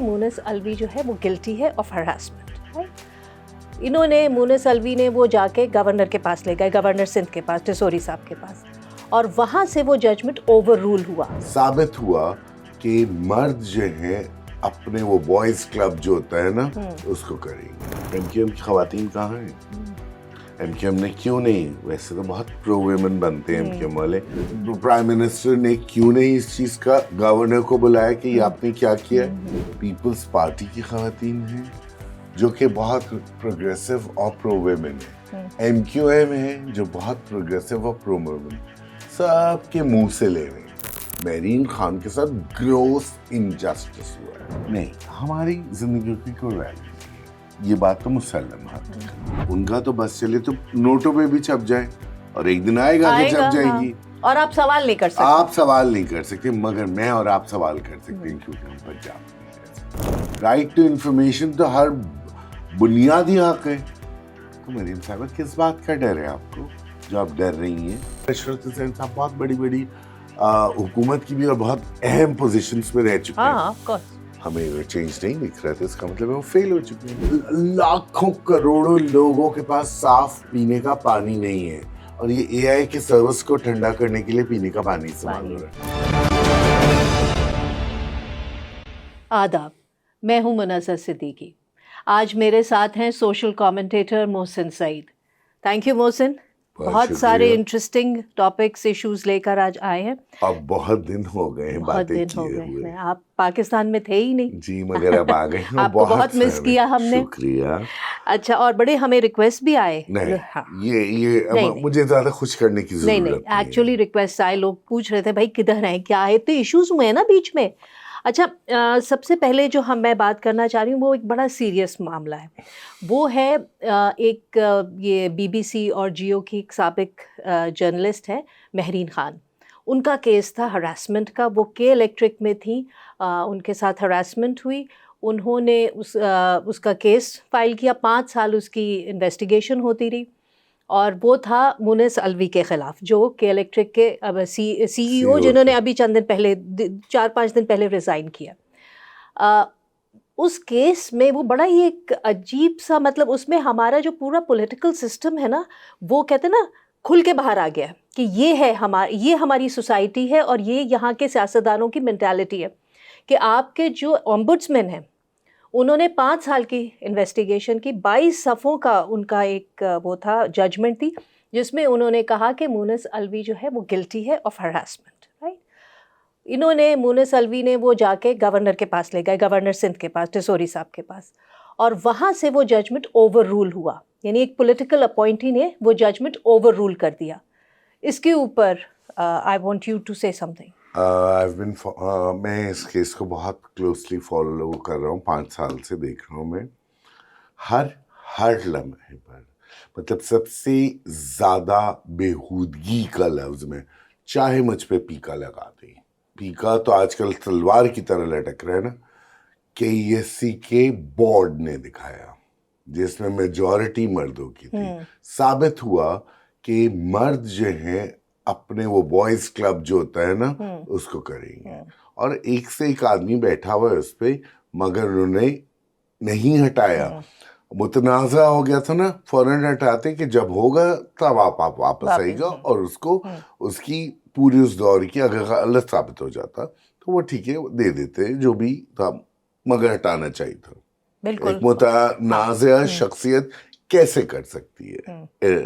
مونس الوی جو ہے وہ گلٹی ہے آف ہراسمنٹ. انہوں نے مونس الوی نے وہ جا کے گورنر کے پاس لے گئے, گورنر سندھ کے پاس, ٹیسوری صاحب کے پاس, اور وہاں سے وہ ججمنٹ اوور رول ہوا. ثابت ہوا کہ مرد جو ہیں اپنے وہ بوائز کلب جو ہوتا ہے نا اس کو کریں گے. ایم کیو ایم کی خواتین کہاں ہیں؟ ایم کیو ایم نے کیوں نہیں, ویسے تو بہت پرو ویمن بنتے ہیں ایم کیو ایم والے, پرائم منسٹر نے کیوں نہیں اس چیز کا گورنر کو بلایا کہ یہ آپ نے کیا کیا ہے؟ پیپلز پارٹی کی خواتین ہیں جو کہ بہت پروگریسو اور پرو ویمن ہیں. ایم کیو ایم ہے جو بہت پروگریسو اور پرو ویمن, سب کے منہ سے لے رہے ہیں. مہرین خان کے ساتھ گروس انجسٹس ہوا ہے. نہیں, ہماری زندگی کی کوئی ویلیو نہیں, یہ بات تو مسلم ہے. ان کا تو بس چلے تو نوٹوں پہ بھی چھپ جائے, اور ایک دن آئے گا کہ چھپ جائے گی, اور آپ سوال نہیں کر سکتے. آپ سوال نہیں کر سکتے, مگر میں اور آپ سوال کر سکتے ہیں کیونکہ ہم پنجاب نہیں کر سکتے. رائٹ ٹو انفارمیشن تو ہر بنیادی حق ہے. تو مریم صاحبہ کس بات کا ڈر ہے آپ کو جو آپ ڈر رہی ہیں؟ عشرت حسین صاحب بہت بڑی بڑی حکومت کی بھی اور بہت اہم پوزیشنز پہ رہ چکے ہیں. ہمیں چینج نہیں دکھ رہا تھا, اس کا مطلب ہے وہ فیل ہو چکے ہیں. لاکھوں کروڑوں لوگوں کے پاس صاف پینے کا پانی نہیں ہے, اور یہ اے آئی کے سروس کو ٹھنڈا کرنے کے لیے پینے کا پانی استعمال ہو رہا ہے. آداب, میں ہوں منزہ صدیقی. آج میرے ساتھ ہیں social commentator Mohsin Saeed. Thank you Mohsin, بہت سارے انٹرسٹنگ ٹاپکس ایشوز لے کر آج آئے ہیں. اب بہت دن ہو گئے ہیں باتیں کیے ہوئے. آپ پاکستان میں تھے ہی نہیں. جی, مگر اب آ گئے ہیں. آپ کو بہت مس کیا ہم نے. شکریہ. اچھا, اور بڑے ہمیں ریکویسٹ بھی آئے. یہ مجھے زیادہ خوش کرنے کی ضرورت نہیں. نہیں, ایکچولی ریکویسٹ آئے, لوگ پوچھ رہے تھے بھائی کدھر ہیں, کیا ہے, تو ایشوز ہوئے ہیں نا بیچ میں. اچھا, سب سے پہلے جو میں بات کرنا چاہ رہی ہوں وہ ایک بڑا سیریس معاملہ ہے. وہ ہے ایک یہ بی بی سی اور جیو کی ایک سابق جرنلسٹ ہے مہرین خان. ان کا کیس تھا ہراسمنٹ کا. وہ کے الیکٹرک میں تھیں, ان کے ساتھ ہراسمنٹ ہوئی. انہوں نے اس کا کیس فائل کیا, 5 سال اس کی انویسٹیگیشن ہوتی رہی, اور وہ تھا مونس الوی کے خلاف جو کے الیکٹرک کے سی ای او جنہوں نے ابھی چند دن پہلے 4-5 دن پہلے ریزائن کیا. اس کیس میں وہ بڑا ہی ایک عجیب سا, مطلب اس میں ہمارا جو پورا پولیٹیکل سسٹم ہے نا, وہ کہتے ہیں نا کھل کے باہر آ گیا کہ یہ ہماری سوسائٹی ہے, اور یہ یہاں کے سیاستدانوں کی مینٹالٹی ہے کہ آپ کے جو اومبڈسمین ہیں انہوں نے 5 سال کی انویسٹیگیشن کی, 22 صفحوں کا ان کا ایک وہ تھا ججمنٹ تھی, جس میں انہوں نے کہا کہ مونس الوی جو ہے وہ گلٹی ہے آف ہراسمنٹ. مونس الوی نے وہ جا کے گورنر کے پاس لے گئے, گورنر سندھ کے پاس, ٹیسوری صاحب کے پاس, اور وہاں سے وہ ججمنٹ اوور رول ہوا. یعنی ایک پولیٹیکل اپوائنٹی نے وہ ججمنٹ اوور رول کر دیا. اس کے اوپر آئی وانٹ یو ٹو سے سم تھنگ. میں اس کیس کو بہت کلوزلی فالو کر رہا ہوں, 5 سال سے دیکھ رہا ہوں میں. ہر لمحے پر, مطلب سب سے زیادہ بےہودگی کا لفظ میں چاہے مجھ پہ پیکا لگا دیں. پیکا تو آج کل تلوار کی طرح لٹک رہا ہے نا, کہ ایس سی کے بورڈ نے دکھایا جس میں میجورٹی مردوں کی تھی. ثابت ہوا کہ مرد جو ہیں اپنے وہ بوائز کلب جو ہوتا ہے نا اس کو کریں گے, اور ایک سے ایک آدمی بیٹھا ہوا ہے اس پہ, مگر انہوں نے نہیں ہٹایا. متنازع ہو گیا تھا نا, فوراً ہٹاتے کہ جب ہوگا تب آپ واپس آئے گا, اور اس کو اس کی پوری اس دور کی اگر غلط ثابت ہو جاتا تو وہ ٹھیک ہے دے دیتے جو بھی تھا, مگر ہٹانا چاہیے تھا. ایک متنازع شخصیت کیسے کر سکتی ہے,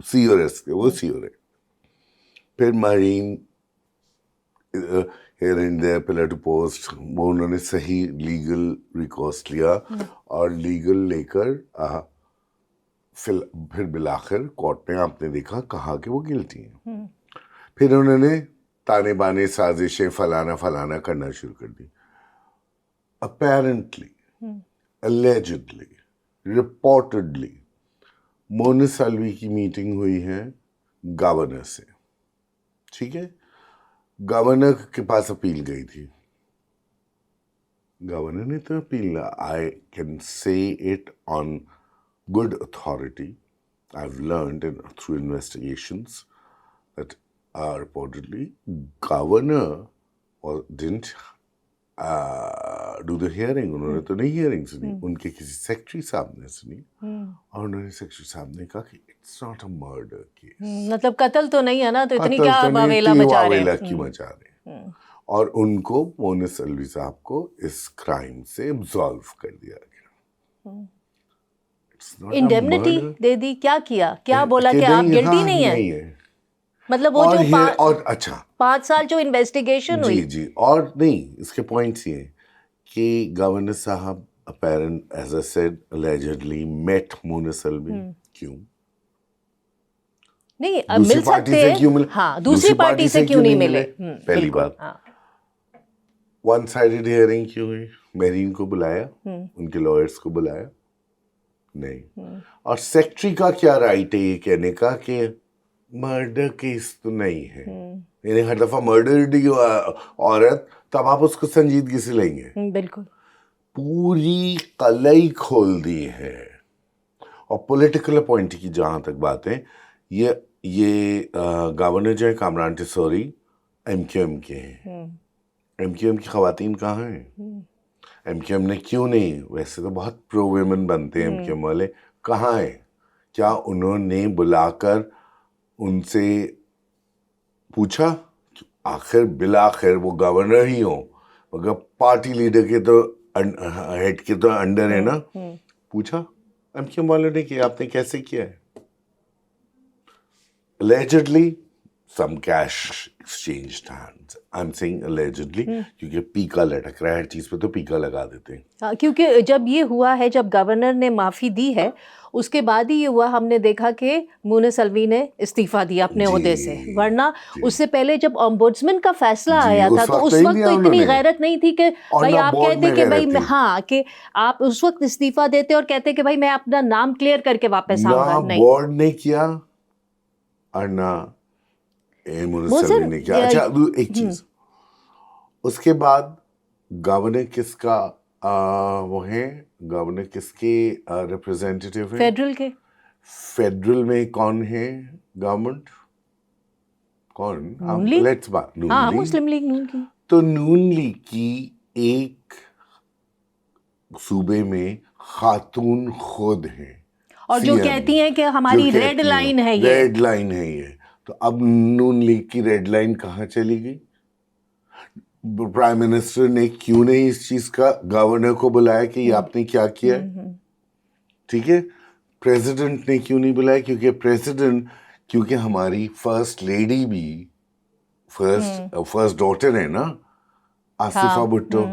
سی اور ایس کے, وہ سی اور ہے. پھر Mehreen here and there pillar to post, وہ انہوں نے صحیح لیگل ریکورس لیا, اور لیگل لے کر پھر بالآخر کورٹ میں آپ نے دیکھا کہا کہ وہ گلٹی ہیں. پھر انہوں نے تانے بانے سازشیں فلانا کرنا شروع کر دی. اپیرنٹلی, allegedly, reportedly مونس الوی کی میٹنگ ہوئی ہے گورنر سے. ٹھیک ہے, گورنر کے پاس اپیل گئی تھی, گورنر نے تو appeal, I can say it on good authority. I've learned through investigations that reportedly governor didn't do the hearing. انہوں نے تو نہیں ہیئرنگ سنی, ان کے کسی سیکٹری صاحب نے سنی, اور انہوں نے سیکٹری صاحب نے کہا کہ it's not a murder case. مطلب قتل تو نہیں ہے نا, تو اتنی کیا واویلا مچا رہے ہیں. اور ان کو مونس الوی صاحب کو اس کرائم سے ابزالو کر دیا گیا. انڈیمنیٹی دے دی, کیا بولا کہ آپ گلٹی نہیں ہیں, مطلب وہ جو اور اچھا 5 سال جو انویسٹیگیشن ہوئی. جی اور نہیں, اس کے پوائنٹس یہ ہیں کہ گورنر صاحب apparent as I said allegedly met مونس الوی. کیوں نہیں مل سکتے ہیں, ہاں دوسری پارٹی سے کیوں نہیں ملے. پہلی بات ون سائیڈڈ ہیئرنگ کیوں ہوئی؟ میرین کو بلایا, ان کے لائرس کو بلایا نہیں. اور سیکٹری کا کیا رائٹ ہے یہ کہنے کا کہ مرڈر کیس تو نہیں ہے, یعنی ہر دفعہ مرڈر عورت, تب آپ اس کو سنجیدگی سے لیں گے. بالکل پوری قلعی کھول دی ہے. اور پولیٹیکل اپوائنٹی کی جہاں تک بات ہے, یہ گورنر جو ہے Kamran Tessori M Q M کے ہیں. ایم کیو ایم کی خواتین کہاں ہیں؟ ایم کیو ایم نے کیوں نہیں, ویسے تو بہت پرو ویمن بنتے ہیں ایم کیو ایم والے, کہاں ہیں؟ کیا انہوں نے بلا کر ان سے پوچھا؟ آخر بالآخر وہ گورنر ہی ہوں, مگر پارٹی لیڈر کے تو ہیڈ کے تو انڈر ہے نا. پوچھا ایم کیو ایم والوں نے کہ آپ نے کیسے کیا ہے؟ allegedly some cash exchanged hands. I'm saying allegedly کیونکہ پیکا لٹک رہا ہے ہر چیز پہ, تو پیکا لگا دیتے ہیں. کیونکہ جب یہ ہوا ہے, جب گورنر نے معافی دی ہے, اس کے بعد ہی یہ ہوا, ہم نے دیکھا کہ مونس الوی نے استعفیٰ دیا اپنے عہدے سے. ورنہ اس سے پہلے جب اومبڈسمن کا فیصلہ آیا تھا تو اس وقت تو اتنی غیرت نہیں تھی کہ بھائی آپ کہتے کہ بھائی ہاں, کہ آپ اس وقت استعفیٰ دیتے اور کہتے کہ بھائی میں اپنا نام کلیئر کر کے واپس آؤں گا. نہیں, بورڈ نے کیا اور نہ مونس الوی نے کیا. اچھا ایک چیز, اس کے بعد گورنر کس کا وہ ہے, گورنر کس کے ریپرزینٹیٹیو ہیں؟ فیڈرل کے. فیڈرل میں کون ہے گورنمنٹ؟ کون؟ لیٹس بات مسلم لیگ نون کی. تو نون لیگ کی ایک صوبے میں خاتون خود ہیں, اور جو کہتی ہیں کہ ہماری ریڈ لائن ہے یہ, ریڈ لائن ہے یہ. تو اب نون لیگ کی ریڈ لائن کہاں چلی گئی؟ پرائم منسٹر نے کیوں نہیں اس چیز کا گورنر کو بلایا کہ یہ آپ نے کیا کیا ہے؟ ٹھیک ہے, پریزیڈنٹ نے کیوں نہیں بلایا؟ کیونکہ پریزیڈنٹ, کیونکہ ہماری فرسٹ لیڈی بھی فرسٹ ڈاٹر ہے نا آصفہ بھٹو.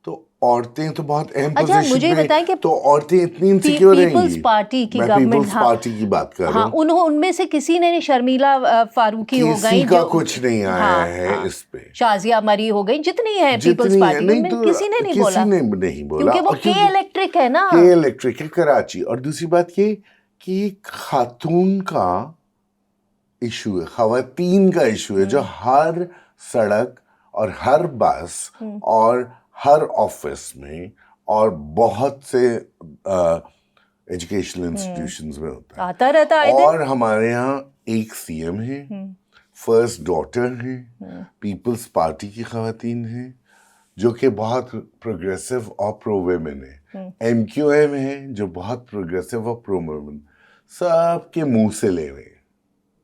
تو عورتیں تو بہت اہم پوزیشن پہ, تو عورتیں اتنی انسیکیور رہیں گی. پیپلز پارٹی کی گورنمنٹ, پیپلز پارٹی کی بات کر رہا ہوں, ان میں سے کسی نے, شرمیلا فاروقی ہو گئی, کسی کا کچھ نہیں آیا ہے اس پہ, شازیہ مری ہو گئی, جتنی ہے پیپلز پارٹی میں کسی نے نہیں بولا, کیونکہ وہ کے الیکٹرک ہے نا, کے الیکٹرک ہے کراچی. اور دوسری بات یہ کہ خاتون کا ایشو ہے, خواتین کا ایشو ہے, جو ہر سڑک اور ہر بس اور ہر آفس میں اور بہت سے ایجوکیشنل انسٹیٹیوشنز میں ہوتا ہے, آتا رہتا ہے. اور ہمارے یہاں ایک سی ایم ہے, فرسٹ ڈاٹر ہیں, پیپلز پارٹی کی خواتین ہیں جو کہ بہت پروگریسو اور پرو ویمن ہے. ایم کیو ایم ہے جو بہت پروگریسو اور پرو ویمن, سب کے منہ سے لے ہوئے.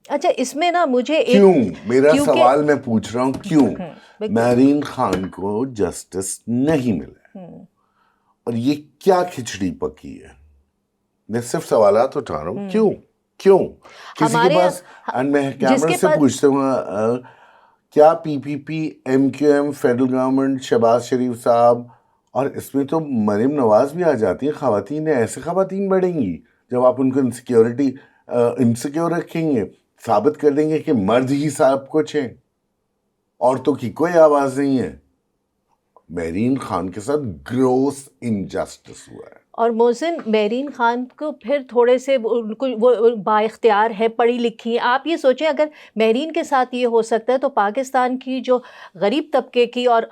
اچھا اس میں نا مجھے کیوں, میرا سوال میں پوچھ رہا ہوں, کیوں میرین خان کو جسٹس نہیں ملا؟ اور یہ کیا کھچڑی پکی ہے؟ میں صرف سوالات اٹھا رہا ہوں, کیوں کسی کے پاس. میں کیمرہ سے پوچھتا ہوں, کیا P P P, M Q M, federal government, Shahbaz Sharif صاحب, اور اس میں تو مریم نواز بھی آ جاتی ہیں, خواتین ایسے خواتین بڑھیں گی جب آپ ان کو انسیکیور رکھیں گے, ثابت کر دیں گے کہ مرد ہی سب کچھ ہیں, عورتوں کی کوئی آواز نہیں ہے. میرین خان کے ساتھ گروس انجسٹس ہوا ہے. اور محسن مہرین خان کو پھر تھوڑے سے ان کو وہ با اختیار ہے, پڑھی لکھی ہیں. آپ یہ سوچیں اگر مہرین کے ساتھ یہ ہو سکتا ہے تو پاکستان کی جو غریب طبقے کی اور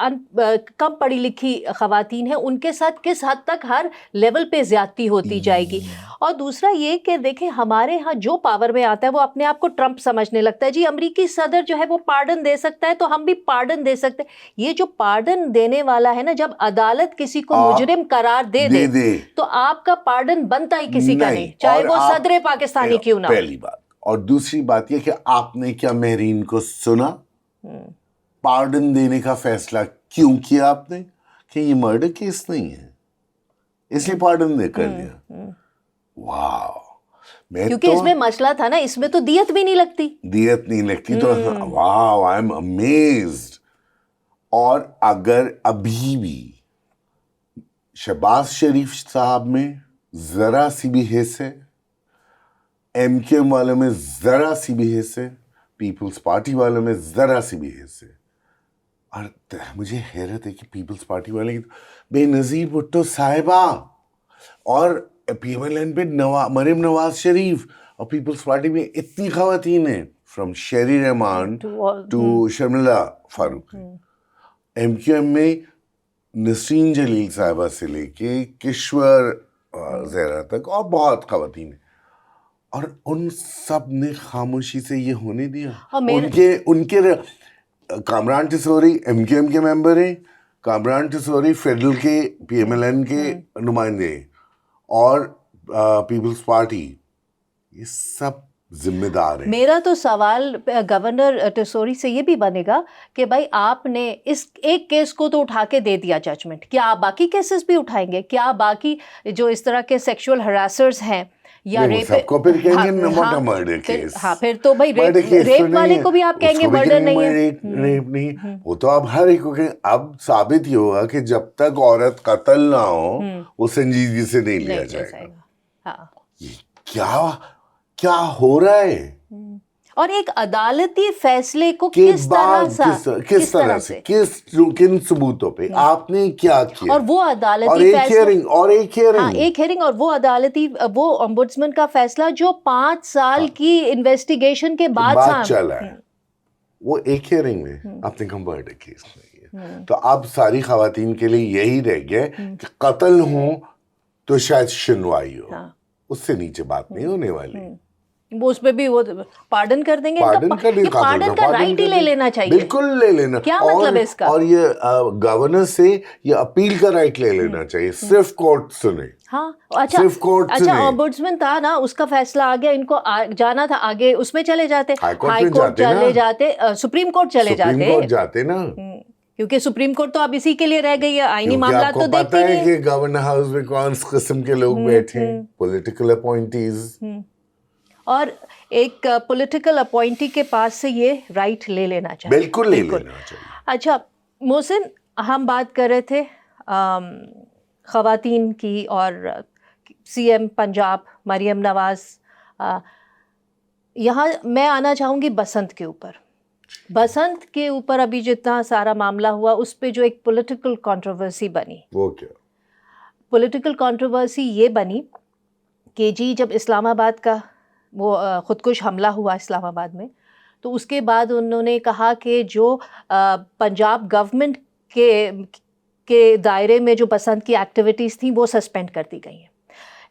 کم پڑھی لکھی خواتین ہیں ان کے ساتھ کس حد تک ہر لیول پہ زیادتی ہوتی جائے گی. اور دوسرا یہ کہ دیکھیں ہمارے ہاں جو پاور میں آتا ہے وہ اپنے آپ کو ٹرمپ سمجھنے لگتا ہے. جی امریکی صدر جو ہے وہ پارڈن دے سکتا ہے تو ہم بھی پارڈن دے سکتے ہیں. یہ جو پارڈن دینے والا ہے نا, جب عدالت کسی کو مجرم قرار دے دے تو آپ کا پارڈن بنتا ہی کسی کا نہیں, چاہے وہ صدر پاکستانی کیوں نہ ہو. پہلی بات. اور دوسری بات یہ کہ آپ نے کیا مہرین کو سنا؟ پارڈن دینے کا فیصلہ کیوں کیا آپ نے؟ کہ یہ مرڈر کیس نہیں ہے اس لیے پارڈن دے کر دیا. واو. کیونکہ اس میں مسئلہ تھا نا, اس میں تو دیت بھی نہیں لگتی تو واو, آئی ایم امیزڈ. اور اگر ابھی بھی شہباز شریف صاحب میں ذرا سی بھی حص ہے, ایم کیو ایم والوں میں ذرا سی بھی حص ہے, پیپلز پارٹی والوں میں ذرا سی بھی حص ہے, اور مجھے حیرت ہے کہ پیپلز پارٹی والے کی بے نظیر بھٹو صاحبہ اور پی ایم ایل این پہ مریم نواز شریف, اور پیپلز پارٹی میں اتنی خواتین ہیں from Sherry Rehman to Sharmila Farooq, M Q M میں نسرین جلیل صاحبہ سے لے کے کشور زہرا تک اور بہت خواتین ہیں, اور ان سب نے خاموشی سے یہ ہونے دیا. ان کے Kamran Tessori M Q M کے ممبر ہیں, کامران ٹسوری فیڈرل کے پی ایم ایل این کے نمائندے ہیں, اور پیپلز پارٹی, یہ سب ذمہ دار ہیں. میرا تو سوال گورنر ٹسوری سے یہ بھی بنے گا کہ بھائی آپ نے اس ایک کیس کو تو اٹھا کے دے دیا ججمنٹ, کیا آپ باقی کیسز بھی اٹھائیں گے؟ کیا باقی جو اس طرح کے سیکشول ہراسرز ہیں یا ریپ, ہاں پھر تو بھائی ریپ والے کو بھی آپ کہیں گے مرڈر نہیں ہے. ریپ نہیں, وہ تو اب ہر ایک کو کہیں. اب ثابت ہی ہوگا کہ جب تک عورت قتل نہ ہو وہ سنجیدگی سے نہیں لیا جائے گا. یہ کیا ہو رہا ہے؟ اور ایک عدالتی فیصلے کو کس طرح سے کن ثبوتوں پہ آپ نے کیا کیا, اور وہ عدالتی ایک ہیئرنگ اور وہ عدالتی وہ امبڈسمن کا فیصلہ جو 5 سال کی انویسٹیگیشن کے بعد چلا ہے, وہ ایک ہیئرنگ میں آپ نے کہا مرڈر کیس نہیں ہے. تو اب ساری خواتین کے لیے یہی رہ گیا کہ قتل ہوں تو شاید سنوائی ہو, اس سے نیچے بات نہیں ہونے والی. وہ اس پہ بھی وہ پارڈن کر دیں گے, پارڈن کا رائٹ ہی لے لینا چاہیے. بالکل لے لینا. کیا مطلب ہے اس کا؟ اور یہ گورنر سے یہ اپیل کا رائٹ لے لینا چاہیے, صرف کورٹ سنے. ہاں اچھا امبڈسمن تھا نا, اس کا فیصلہ آ گیا, ان کو جانا تھا آگے, اس میں چلے جاتے, ہائی کورٹ چلے جاتے, سپریم کورٹ چلے جاتے نا, کیونکہ سپریم کورٹ تو اب اسی کے لیے رہ گئی ہے, آئینی معاملات تو دیکھتی نہیں. کہ گورنر ہاؤس میں کون قسم کے لوگ بیٹھے ہیں, پولیٹیکل اپوائنٹیز, اور ایک پولیٹیکل اپوائنٹی کے پاس سے یہ رائٹ لے لینا چاہیے. بالکل لے لینا چاہیے. اچھا محسن, ہم بات کر رہے تھے خواتین کی, اور سی ایم پنجاب مریم نواز, یہاں میں آنا چاہوں گی بسنت کے اوپر. بسنت کے اوپر ابھی جتنا سارا معاملہ ہوا اس پہ جو ایک پولیٹیکل کنٹروورسی بنی, وہ کیا پولیٹیکل کنٹروورسی یہ بنی کہ جی جب اسلام آباد کا وہ خودکش حملہ ہوا اسلام آباد میں, تو اس کے بعد انہوں نے کہا کہ جو پنجاب گورنمنٹ کے دائرے میں جو بسنت کی ایکٹیویٹیز تھیں وہ سسپینڈ کر دی گئی ہیں.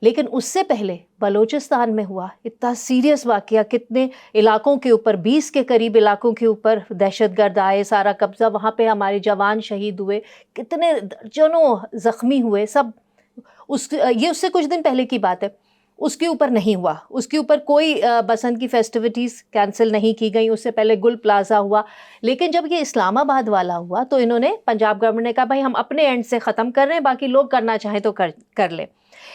لیکن اس سے پہلے بلوچستان میں ہوا اتنا سیریس واقعہ, کتنے علاقوں کے اوپر, 20 کے قریب علاقوں کے اوپر دہشت گرد آئے, سارا قبضہ, وہاں پہ ہمارے جوان شہید ہوئے, کتنے درجنوں زخمی ہوئے سب. یہ اس سے کچھ دن پہلے کی بات ہے. اس کے اوپر نہیں ہوا, اس کے اوپر کوئی بسنت کی فیسٹیوٹیز کینسل نہیں کی گئیں. اس سے پہلے گل پلازا ہوا. لیکن جب یہ اسلام آباد والا ہوا تو انہوں نے, پنجاب گورنمنٹ نے کہا بھائی ہم اپنے اینڈ سے ختم کر رہے ہیں, باقی لوگ کرنا چاہیں تو کر لیں.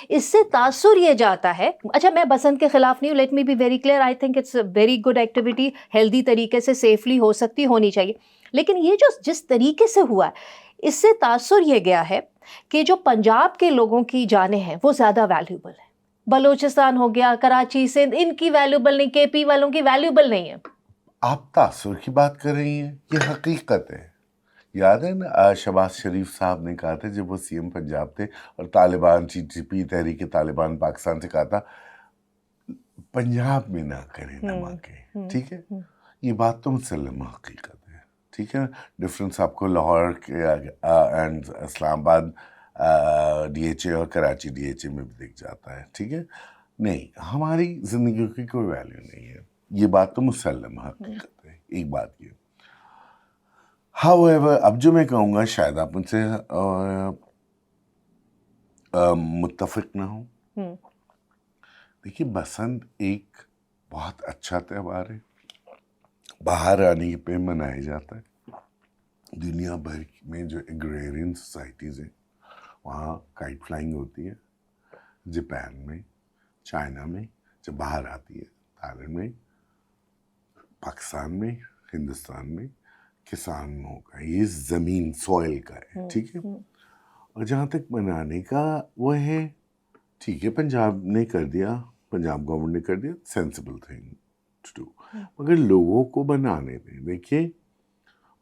اس سے تاثر یہ جاتا ہے, اچھا میں بسنت کے خلاف نہیں ہوں, let me be very clear, I think it's very good activity, healthy طریقے سے سیفلی ہو سکتی, ہونی چاہیے. لیکن یہ جو جس طریقے سے ہوا ہے, اس سے تاثر یہ گیا ہے کہ جو پنجاب کے لوگوں کی جانیں ہیں وہ زیادہ ویلیوبل ہیں. بلوچستان ہو گیا, کراچی, سندھ, ان کی ویلیوبل نہیں, کے پی والوں کی ویلیوبل نہیں ہے. آپ تاثر کی بات کر رہی ہیں, یہ حقیقت ہے یاد ہے نا شہباز شریف صاحب نے کہا تھا جب وہ سی ایم پنجاب تھے اور طالبان TTP تحریک طالبان پاکستان سے کہا تھا پنجاب میں نہ کریں دھماکے، ٹھیک ہے، یہ بات تو مسلم حقیقت ہے، ٹھیک ہے، ڈفرینس آپ کو لاہور کے اینڈ اسلام آباد DHA اور کراچی DHA میں بھی دکھ جاتا ہے، ٹھیک ہے، نہیں ہماری زندگیوں کی کوئی ویلیو نہیں ہے، یہ بات تو مسلم حقیقت ہے، ایک بات یہ. However, اب جو میں کہوں گا شاید آپ ان سے متفق نہ ہوں. دیکھیے بسنت ایک بہت اچھا تہوار ہے، باہر آنے پہ منایا جاتا ہے. دنیا بھر میں جو ایگریرین سوسائٹیز ہیں وہاں کائٹ فلائنگ ہوتی ہے، جاپان میں، چائنا میں، جب باہر آتی ہے، تھائیلینڈ میں، پاکستان میں، ہندوستان میں کسانوں کا یہ زمین سوئل کا ہے، ٹھیک ہے. اور جہاں تک منانے کا وہ ہے، ٹھیک ہے، پنجاب نے کر دیا، پنجاب گورنمنٹ نے کر دیا، سینسیبل تھنگ ٹو ڈو، مگر لوگوں کو بنانے دیں. دیکھیے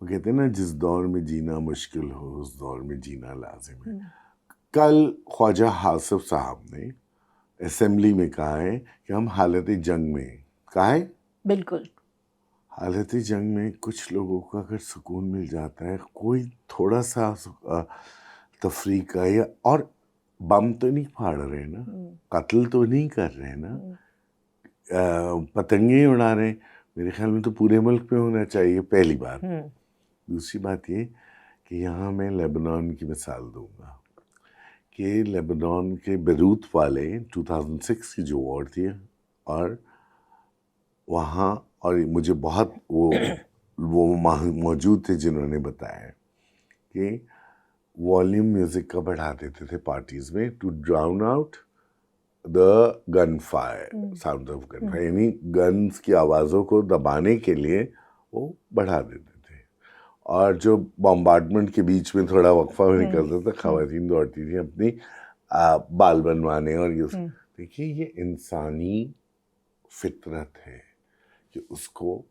وہ کہتے ہیں نا جس دور میں جینا مشکل ہو اس دور میں جینا لازم ہے. کل خواجہ حاصف صاحب نے اسمبلی میں کہا ہے کہ ہم حالت جنگ میں، کہا ہے بالکل حالت جنگ میں کچھ لوگوں کو اگر سکون مل جاتا ہے، کوئی تھوڑا سا تفریح کا یا، اور بم تو نہیں پھاڑ رہے نا، قتل تو نہیں کر رہے نا، پتنگیں اڑا رہے ہیں، میرے خیال میں تو پورے ملک پہ ہونا چاہیے، پہلی بات. دوسری بات یہ کہ یہاں میں لیبنان کی مثال دوں گا کہ لیبنان کے بیروت والے 2006 کی جو وار تھی، اور وہاں، اور مجھے بہت وہ موجود تھے جنہوں نے بتایا کہ والیوم میوزک کا بڑھا دیتے تھے پارٹیز میں to drown out the gun fire, sound of gun fire, یعنی گنز کی آوازوں کو دبانے کے لیے وہ بڑھا دیتے تھے. اور جو بمبارڈمنٹ کے بیچ میں تھوڑا وقفہ نکلتا تھا، خواتین دوڑتی تھیں اپنی بال بنوانے. اور یہ دیکھیے یہ انسانی فطرت ہے کہ اس کو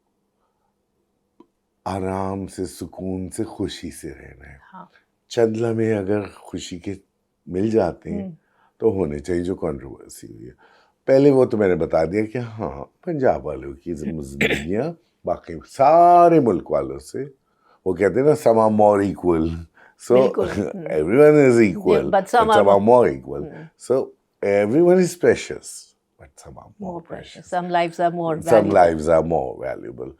آرام سے، سکون سے، خوشی سے رہنا ہے. چند لمحے اگر خوشی کے مل جاتے ہیں تو ہونے چاہیے. جو کنٹروورسی ہوئی ہے پہلے وہ تو میں نے بتا دیا کہ ہاں پنجاب والوں کی زندگیاں باقی سارے ملک والوں سے، وہ کہتے ہیں نا some are more equal, so everyone is equal, but some are more equal, so everyone is precious, but some are more precious, some lives are more valuable, some lives are more valuable.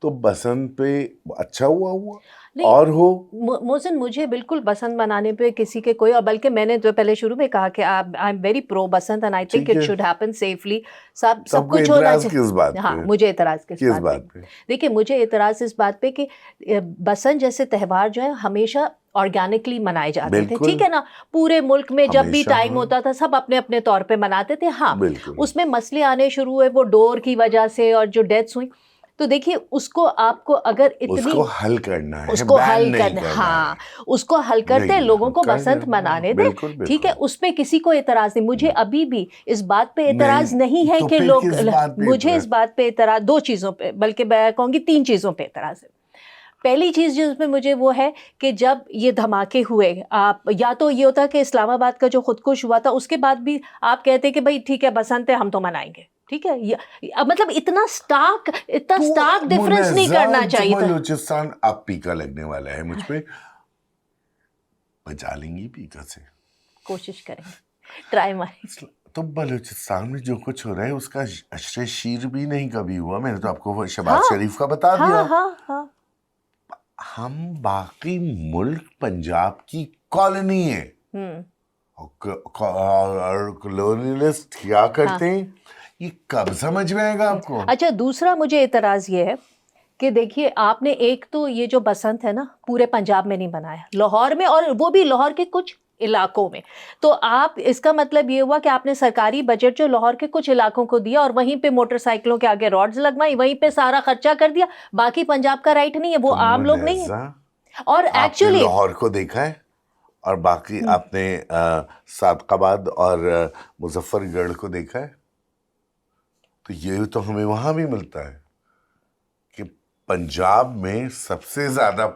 تو بسنت پہ اچھا ہوا اور ہو. محسن مجھے بالکل بسنت منانے پہ کسی کے کوئی، اور بلکہ میں نے جو پہلے شروع میں کہا کہ I am very pro Basant and I think it should happen safely. سب کچھ ہونا چاہیے. ہاں مجھے اعتراض کس بات پہ؟ دیکھیے مجھے اعتراض اس بات پہ کہ بسنت جیسے تہوار جو ہے ہمیشہ آرگینکلی منائے جاتے تھے، ٹھیک ہے نا، پورے ملک میں جب بھی ٹائم ہوتا تھا سب اپنے اپنے طور پہ مناتے تھے. ہاں اس میں مسئلے آنے شروع ہوئے وہ ڈور کی وجہ سے اور جو ڈیتھس ہوئی، تو دیکھیے اس کو آپ کو اگر اتنی اس کو حل کرنا ہے، اس کو حل کرنا، ہاں اس کو حل کرتے لوگوں کو بسنت منانے دیں، ٹھیک ہے، اس پہ کسی کو اعتراض نہیں. مجھے ابھی بھی اس بات پہ اعتراض نہیں ہے کہ لوگ، مجھے اس بات پہ اعتراض 2 چیزوں پہ، بلکہ میں کہوں گی 3 چیزوں پہ اعتراض ہے. پہلی چیز جس میں مجھے وہ ہے کہ جب یہ دھماکے ہوئے، آپ یا تو یہ ہوتا کہ اسلام آباد کا جو خودکش ہوا تھا اس کے بعد بھی آپ کہتے کہ بھائی ٹھیک ہے بسنت ہے ہم تو منائیں گے، ٹھیک ہے، مطلب اتنا اسٹارک ڈفرنس نہیں کرنا چاہیے تھا. بلوچستان اب پیکا لگنے والا ہے مجھ پہ، بچا لیں گی پیکا سے، کوشش کریں گے، ٹرائی ماریں. تو بلوچستان میں جو کچھ ہو رہا ہے اس کا عشر شیر بھی نہیں کبھی ہوا. میں نے تو آپ کو شہباز شریف کا بتا دیا. ہم باقی ملک پنجاب کی کالونی ہے، اور کالونیلسٹ کیا کرتے ہیں یہ کب سمجھ میں آئے گا آپ کو؟ اچھا دوسرا مجھے اعتراض یہ ہے کہ دیکھیے آپ نے ایک تو یہ جو بسنت ہے نا پورے پنجاب میں نہیں منایا، لاہور میں، اور وہ بھی لاہور کے کچھ علاقوں میں. تو آپ اس کا مطلب یہ ہوا کہ آپ نے سرکاری بجٹ جو لاہور کے کچھ علاقوں کو دیا اور وہیں پہ موٹر سائیکلوں کے آگے راڈز لگوائی، وہیں پہ سارا خرچہ کر دیا. باقی پنجاب کا رائٹ نہیں ہے، وہ عام لوگ نہیں ہیں. اور ایکچولی لاہور کو دیکھا ہے اور باقی آپ نے صادق آباد اور مظفر گڑھ کو دیکھا ہے، تو یہ تو ہمیں وہاں بھی ملتا ہے کہ پنجاب میں سب سے زیادہ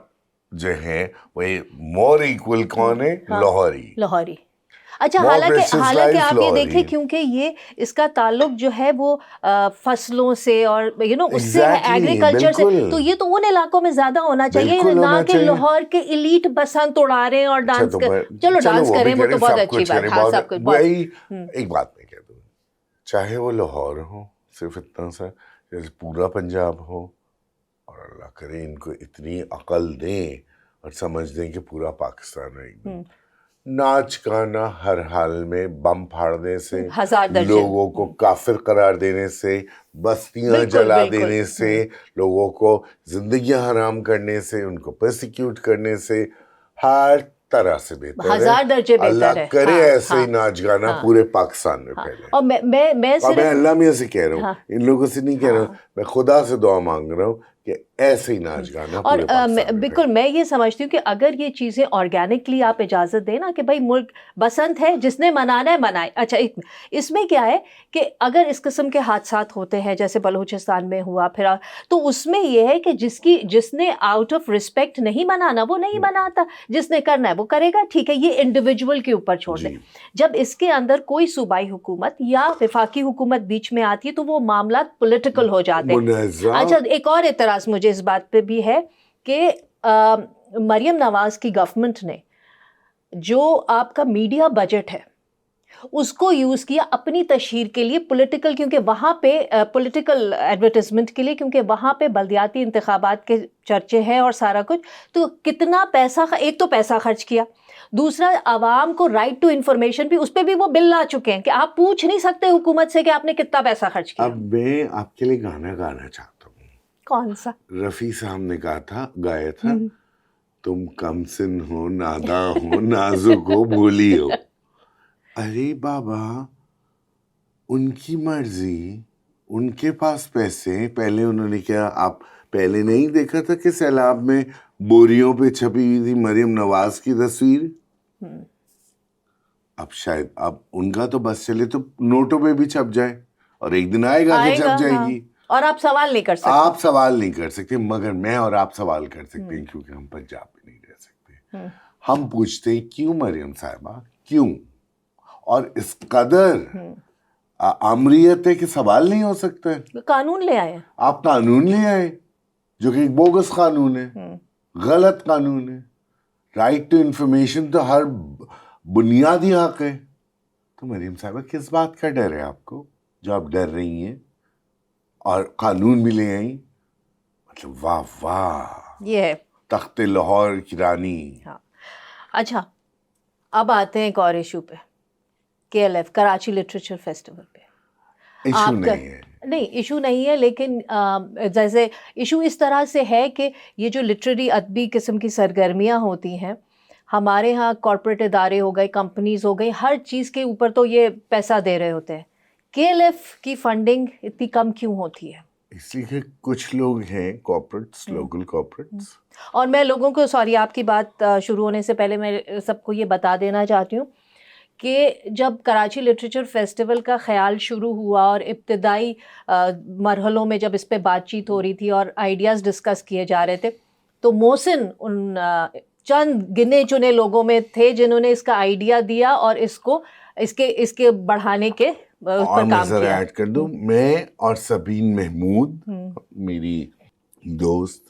جو ہیں وہ مور ایکول کون ہے؟ لاہوری. اچھا حالانکہ آپ یہ دیکھیں کیونکہ یہ اس کا تعلق جو ہے وہ فصلوں سے اور اس سے ایگریکلچر سے, تو یہ تو ان علاقوں میں زیادہ ہونا چاہیے, نہ کہ لاہور کے ایلیٹ بسنت اڑا رہے ہیں اور ڈانس کر. چلو ڈانس کریں وہ تو بہت اچھی بات. ہاں سب کچھ. ایک بات میں کہہ دوں, چاہے وہ لاہور ہو صرف اتنا سا, جیسے پورا پنجاب ہو, اور اللہ کرے ان کو اتنی عقل دیں اور سمجھ دیں کہ پورا پاکستان رہے گی. ناچ گانا ہر حال میں بم پھاڑنے سے, لوگوں کو کافر قرار دینے سے, بستیاں جلا دینے سے, لوگوں کو زندگیاں حرام کرنے سے, ان کو پرسیکیوٹ کرنے سے, ہر طرح سے بہتر ہے. اللہ کرے ایسے ہی ناچ گانا پورے پاکستان میں پھیلے. اور میں اللہ میاں سے کہہ رہا ہوں, ان لوگوں سے نہیں کہہ رہا ہوں, میں خدا سے دعا مانگ رہا ہوں کہ ایسے ہی ناچ گانا. اور بالکل میں یہ سمجھتی ہوں کہ اگر یہ چیزیں آرگینکلی آپ اجازت دیں نا کہ بھائی ملک بسنت ہے, جس نے منانا ہے منائے. اچھا اس میں کیا ہے کہ اگر اس قسم کے حادثات ہوتے ہیں جیسے بلوچستان میں ہوا پھر, تو اس میں یہ ہے کہ جس نے آؤٹ آف رسپیکٹ نہیں منانا وہ نہیں مناتا, جس نے کرنا ہے وہ کرے گا, ٹھیک ہے, یہ انڈیویجول کے اوپر چھوڑ دیں. جب اس کے اندر کوئی صوبائی حکومت یا وفاقی حکومت بیچ میں آتی ہے تو وہ معاملات پولیٹیکل ہو جاتے ہیں. اچھا ایک اور اعتراض مجھے اس بات پہ بھی ہے کہ مریم نواز کی گورنمنٹ نے جو آپ کا میڈیا بجٹ ہے اس کو یوز کیا اپنی تشہیر کے لیے, پولیٹیکل, کیونکہ وہاں پہ پولیٹیکل ایڈورٹیزمنٹ کے لیے, کیونکہ وہاں پہ بلدیاتی انتخابات کے چرچے ہیں اور سارا کچھ. تو کتنا پیسہ, ایک تو پیسہ خرچ کیا, دوسرا عوام کو رائٹ ٹو انفارمیشن بھی, اس پہ بھی وہ بل لا چکے ہیں کہ آپ پوچھ نہیں سکتے حکومت سے کہ آپ نے کتنا پیسہ خرچ کیا. اب میں آپ کے لیے گانا گانا چاہتا ہوں. کون سا؟ رفیع صاحب نے گایا تھا, تم کم سن ہو, نادا ہو, نازک ہو, بھولی ہو. ارے بابا, ان کی مرضی, ان کے پاس پیسے. پہلے انہوں نے کیا, آپ پہلے نہیں دیکھا تھا کہ سیلاب میں بوریوں پہ چھپی ہوئی تھی مریم نواز کی تصویر؟ اب شاید اب ان کا تو بس چلے تو نوٹوں پہ بھی چھپ جائے, اور ایک دن آئے گا کہ چھپ جائے گی, اور آپ سوال نہیں کر سکتے. آپ سوال نہیں کر سکتے, مگر میں اور آپ سوال کر سکتے ہیں, کیونکہ ہم پنجاب میں نہیں رہ سکتے. ہم پوچھتے ہیں کیوں مریم صاحبہ, کیوں؟ اور اس قدر آمریت ہے کہ سوال نہیں ہو سکتا ہے. قانون لے آئے, آپ قانون لے آئے جو کہ ایک بوگس قانون ہے, غلط قانون ہے. رائٹ ٹو انفارمیشن تو ہر بنیادی حق ہے. تو مریم صاحبہ کس بات کا ڈر ہے آپ کو, جو آپ ڈر رہی ہیں اور قانون بھی لے آئیں؟ مطلب واہ واہ, یہ ہے تخت لاہور کی رانی. اچھا اب آتے ہیں ایک اور ایشو پہ, KLF کراچی لٹریچر فیسٹیول پہ. ایشو نہیں ہے, نہیں ایشو نہیں ہے, لیکن جیسے ایشو اس طرح سے ہے کہ یہ جو لٹریری ادبی قسم کی سرگرمیاں ہوتی ہیں ہمارے ہاں, کارپوریٹ ادارے ہو گئے, کمپنیز ہو گئی, ہر چیز کے اوپر تو یہ پیسہ دے رہے ہوتے ہیں. KLF کی فنڈنگ اتنی کم کیوں ہوتی ہے؟ اس لیے کہ کچھ لوگ ہیں کارپوریٹس, لوکل کارپوریٹس. اور میں لوگوں کو, سوری آپ کی بات شروع ہونے سے پہلے میں سب کو یہ بتا دینا چاہتی ہوں کہ جب کراچی لٹریچر فیسٹیول کا خیال شروع ہوا اور ابتدائی مرحلوں میں جب اس پہ بات چیت ہو رہی تھی اور آئیڈیاز ڈسکس کیے جا رہے تھے, تو محسن ان چند گنے چنے لوگوں میں تھے جنہوں نے اس کا آئیڈیا دیا اور اس کے بڑھانے کے اور میں ذرا ایڈ کر دوں, میں اور سبین محمود, میری دوست,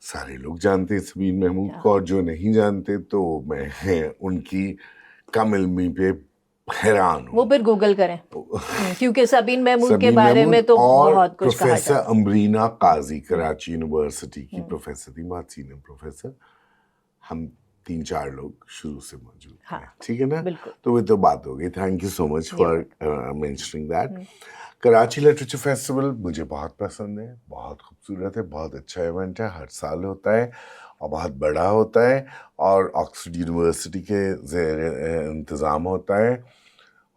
سارے لوگ جانتے ہیں سبین محمود کو, اور جو نہیں جانتے تو میں ان کی کم علمی پہ حیران ہوں. وہ پھر گوگل کریں, کیونکہ سبین محمود کے بارے میں تو بہت کچھ کہا جاتا ہے. پروفیسر امبرینا قاضی کراچی یونیورسٹی کی پروفیسر تھی, بہت سینئر پروفیسر. ہم 3-4 لوگ شروع سے موجود ہیں, ٹھیک ہے نا؟ تو وہ تو بات ہو گئی. Thank you so much for mentioning that. Karachi literature festival مجھے بہت پسند ہے, بہت خوبصورت ہے, بہت اچھا ایونٹ ہے, ہر سال ہوتا ہے اور بہت بڑا ہوتا ہے, اور آکسفورڈ یونیورسٹی کے زیر انتظام ہوتا ہے,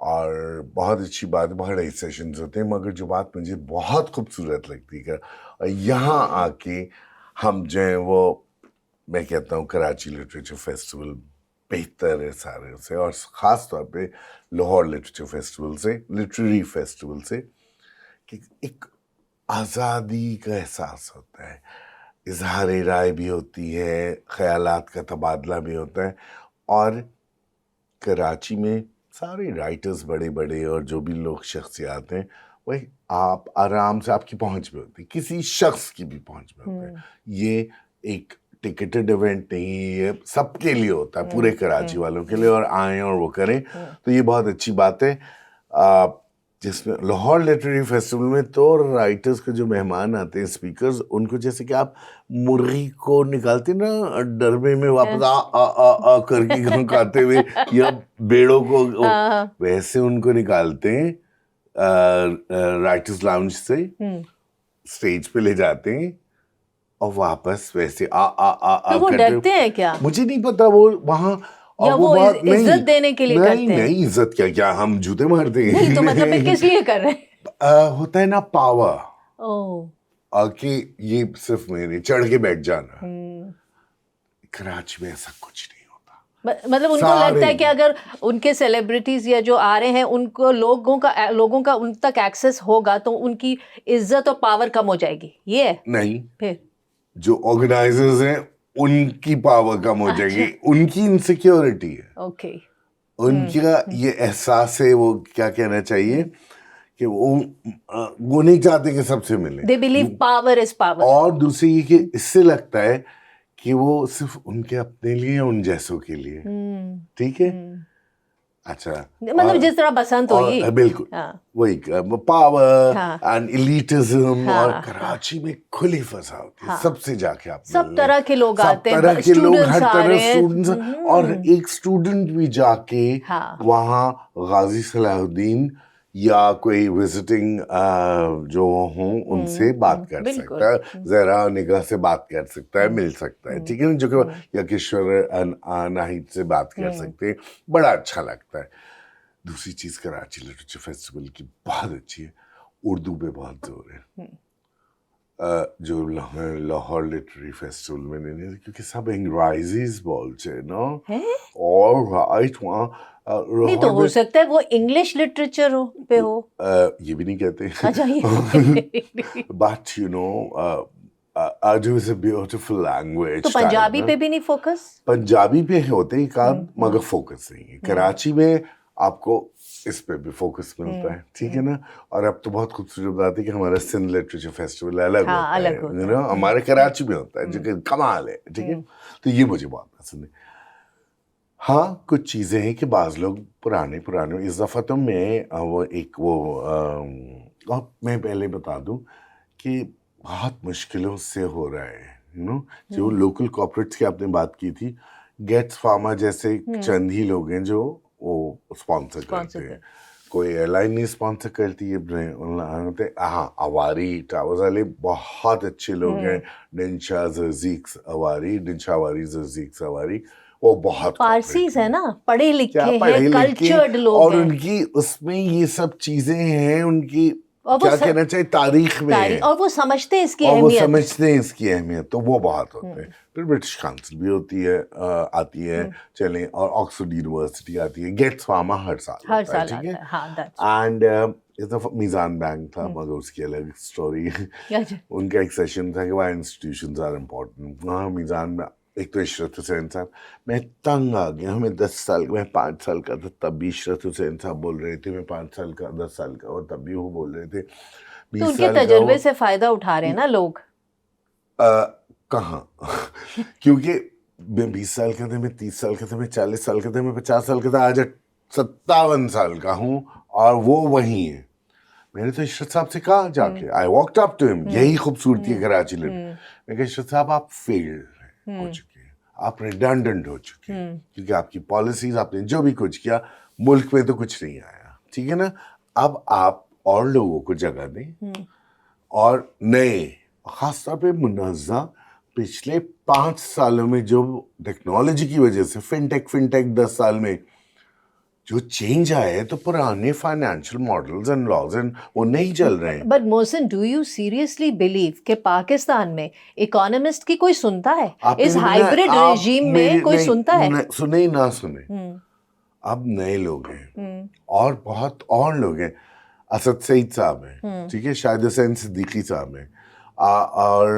اور بہت اچھی بات ہے, بہت بڑے سیشنز ہوتے ہیں. مگر جو بات مجھے بہت خوبصورت لگتی ہے, اور یہاں آ کے ہم جو ہیں وہ, میں کہتا ہوں کراچی لٹریچر فیسٹیول بہتر ہے سارے سے, اور خاص طور پہ لاہور لٹریچر فیسٹیول سے, لٹریری فیسٹیول سے, کہ ایک آزادی کا احساس ہوتا ہے. اظہار رائے بھی ہوتی ہے, خیالات کا تبادلہ بھی ہوتا ہے. اور کراچی میں سارے رائٹرز بڑے بڑے اور جو بھی لوگ شخصیات ہیں وہ آپ آرام سے آپ کی پہنچ میں ہوتی, کسی شخص کی بھی پہنچ میں ہوتا ہے. یہ ایک ٹکٹڈ ایونٹ نہیں, یہ سب کے لیے ہوتا ہے, پورے کراچی والوں کے لیے, اور آئیں اور وہ کریں. تو یہ بہت اچھی بات ہے. جس میں لاہور لٹریری فیسٹیول میں تو رائٹرز کے جو مہمان آتے ہیں, اسپیکرز, ان کو جیسے کہ آپ مرغی کو نکالتے نا ڈربے میں واپس آ کر کے کھاتے ہوئے, یا بیڑوں کو, ویسے ان کو نکالتے ہیں رائٹرز لاؤنج سے, اسٹیج پہ لے جاتے ہیں اور واپس ویسے وہ ڈرتے ہیں کیا؟ مجھے نہیں پتا, وہ وہاں یا وہ عزت دینے کے لیے کرتے ہیں؟ نہیں, عزت کیا ہم جوتے مارتے ہیں. نہیں تو مطلب کس لیے کر رہے ہیں؟ ہوتا ہے نا پاور, کہ یہ صرف میرے چڑھ کے بیٹھ جانا. کراچی میں ایسا کچھ نہیں ہوتا. مطلب ان کو لگتا ہے کہ اگر ان کے سیلیبریٹیز یا جو آ رہے ہیں ان کو لوگوں کا ان تک ایکسس ہوگا تو ان کی عزت اور پاور کم ہو جائے گی. یہ نہیں, پھر جو آرگنائزرز ہیں ان کی پاور کم ہو جائے گی, ان کی انسیکیورٹی ہے. اوکے, ان کا یہ احساس ہے, وہ کیا کہنا چاہیے کہ وہ نہیں چاہتے کہ سب سے ملے. they believe power is power. اور دوسری یہ کہ اس سے لگتا ہے کہ وہ صرف ان کے اپنے لیے, ان جیسوں کے لیے. ٹھیک ہے, اچھا, مطلب جس طرح بسنت ہوئی, بالکل وہی پاور اینڈ ایلیٹزم. اور کراچی میں کھلی فضا ہوتی ہے, سب سے جا کے آپ سب طرح کے لوگ آتے ہیں, سب طرح کے لوگ, ہر طرح اسٹوڈنٹس. اور ایک اسٹوڈنٹ بھی جا کے وہاں غازی صلاح الدین یا کوئی وزٹنگ جو ہوں ان سے بات کر سکتا ہے, زہرا نگاہ سے بات کر سکتا ہے, مل سکتا ہے. ٹھیک ہے نا, جو کہ یا کشور ناہید سے بات کر سکتے ہیں. بڑا اچھا لگتا ہے. دوسری چیز کراچی لٹریچر فیسٹیول کی بہت اچھی ہے, اردو پہ بہت زور ہے. جو لاہور لٹریری فیسٹیول میں نہیں, کیونکہ سب انگریزیز بولتے ہیں نا, اور رائٹ وہاں نہیں تو ہو سکتا ہے وہ انگلش لٹریچر پہ ہو, یہ بھی نہیں کہتے. But you know Urdu is a beautiful language. تو پنجابی پہ بھی نہیں فوکس؟ پنجابی پہ ہوتے ہی کام, مگر فوکس نہیں ہے. کراچی میں آپ کو اس پہ بھی فوکس ملتا ہے. ٹھیک ہے نا. اور اب تو بہت خوبصورت بات ہے کہ ہمارا سندھ لٹریچر فیسٹیول الگ ہوتا ہے, ہمارے کراچی میں ہوتا ہے, جو کہ کمال ہے. ٹھیک ہے, تو یہ مجھے بہت پسند ہے. ہاں, کچھ چیزیں ہیں کہ بعض لوگ پرانے اس دفعہ تو میں میں پہلے بتا دوں کہ بہت مشکلوں سے ہو رہا ہے. جو لوکل کارپوریٹس کی آپ نے بات کی تھی, گیٹس فارما جیسے چند ہی لوگ ہیں جو وہ اسپانسر کرتے ہیں. کوئی ایئر لائن نہیں اسپانسر کرتی ہے. ہاں, اواری ٹاورز والے بہت اچھے لوگ ہیں, ڈنشا زرزیک اواری, وہ بہت فارسیز ہیں نا, پڑھے لکھے ہیں, کلچرڈ لوگ ہیں, اور ان کی اس میں یہ سب چیزیں ہیں, ان کی کیا کہنا چاہیے تاریخ میں ہے, اور وہ سمجھتے ہیں اس کی اہمیت, اہمیت, وہ سمجھتے ہیں اس کی اہمیت, تو وہ بہت ہوتے ہیں. پھر برٹش کاؤنسل بھی ہوتی ہے, آتی ہے, چلیں, اور آکسفورڈ یونیورسٹی آتی ہے. گیٹس فارما ہر سال ہوتا ہے. ٹھیک ہے. اینڈ اس دفعہ میزان بینک تھا, مگر اس کی الگ اسٹوری. ان کا ایک سیشن تھا کہ وائی انسٹیٹیوشنز آر امپورٹنٹ. وہاں میزان میں ایک تو عشرت حسین صاحب, میں تنگ آ گیا. ہمیں 10 سال میں 5 سال کا تھا تب بھی عشرت حسین صاحب بول رہے تھے, میں 5 سال کا 10 سال کا, اور تب بھی وہ بول رہے تھے. تو ان کے تجربے سے فائدہ اٹھا رہے ہیں نا لوگ. کہاں, کیونکہ میں 20 سال کا تھا, میں 30 سال کا تھا, میں 40 سال کا تھا, میں 50 سال کا تھا, آج 57 سال کا ہوں, اور وہ وہیں ہے. میں نے تو عشرت صاحب سے کہا جا کے, آئی واکڈ اپ ٹو ہم, یہی خوبصورتی ہے کراچی میں. میں کہا عشرت صاحب آپ فیل ہو چکے ہیں, آپ ریڈنڈنٹ ہو چکے ہیں, کیونکہ آپ کی پالیسیز, آپ نے جو بھی کچھ کیا ملک میں تو کچھ نہیں آیا. ٹھیک ہے نا. اب آپ اور لوگوں کو جگہ دیں, اور نئے, خاص طور پہ منظم پچھلے 5 سالوں میں جو ٹیکنالوجی کی وجہ سے فن ٹیک 10 سال میں جو چینج آئے ہیں, تو پرانے financial models and laws and وہ نہیں چل رہے ہیں. But Mohsin, do you seriously blue کہ پاکستان میں اکانومسٹ کی کوئی سنتا ہے؟ اس ہائیبرڈ رجیم میں کوئی سنتا ہے؟ سنے نہ سنے, اب نئے لوگ ہیں, اور بہت اور لوگ ہیں. اسد سعید صاحب ہیں, ٹھیک ہے, شاہد حسین صدیقی صاحب ہیں, اور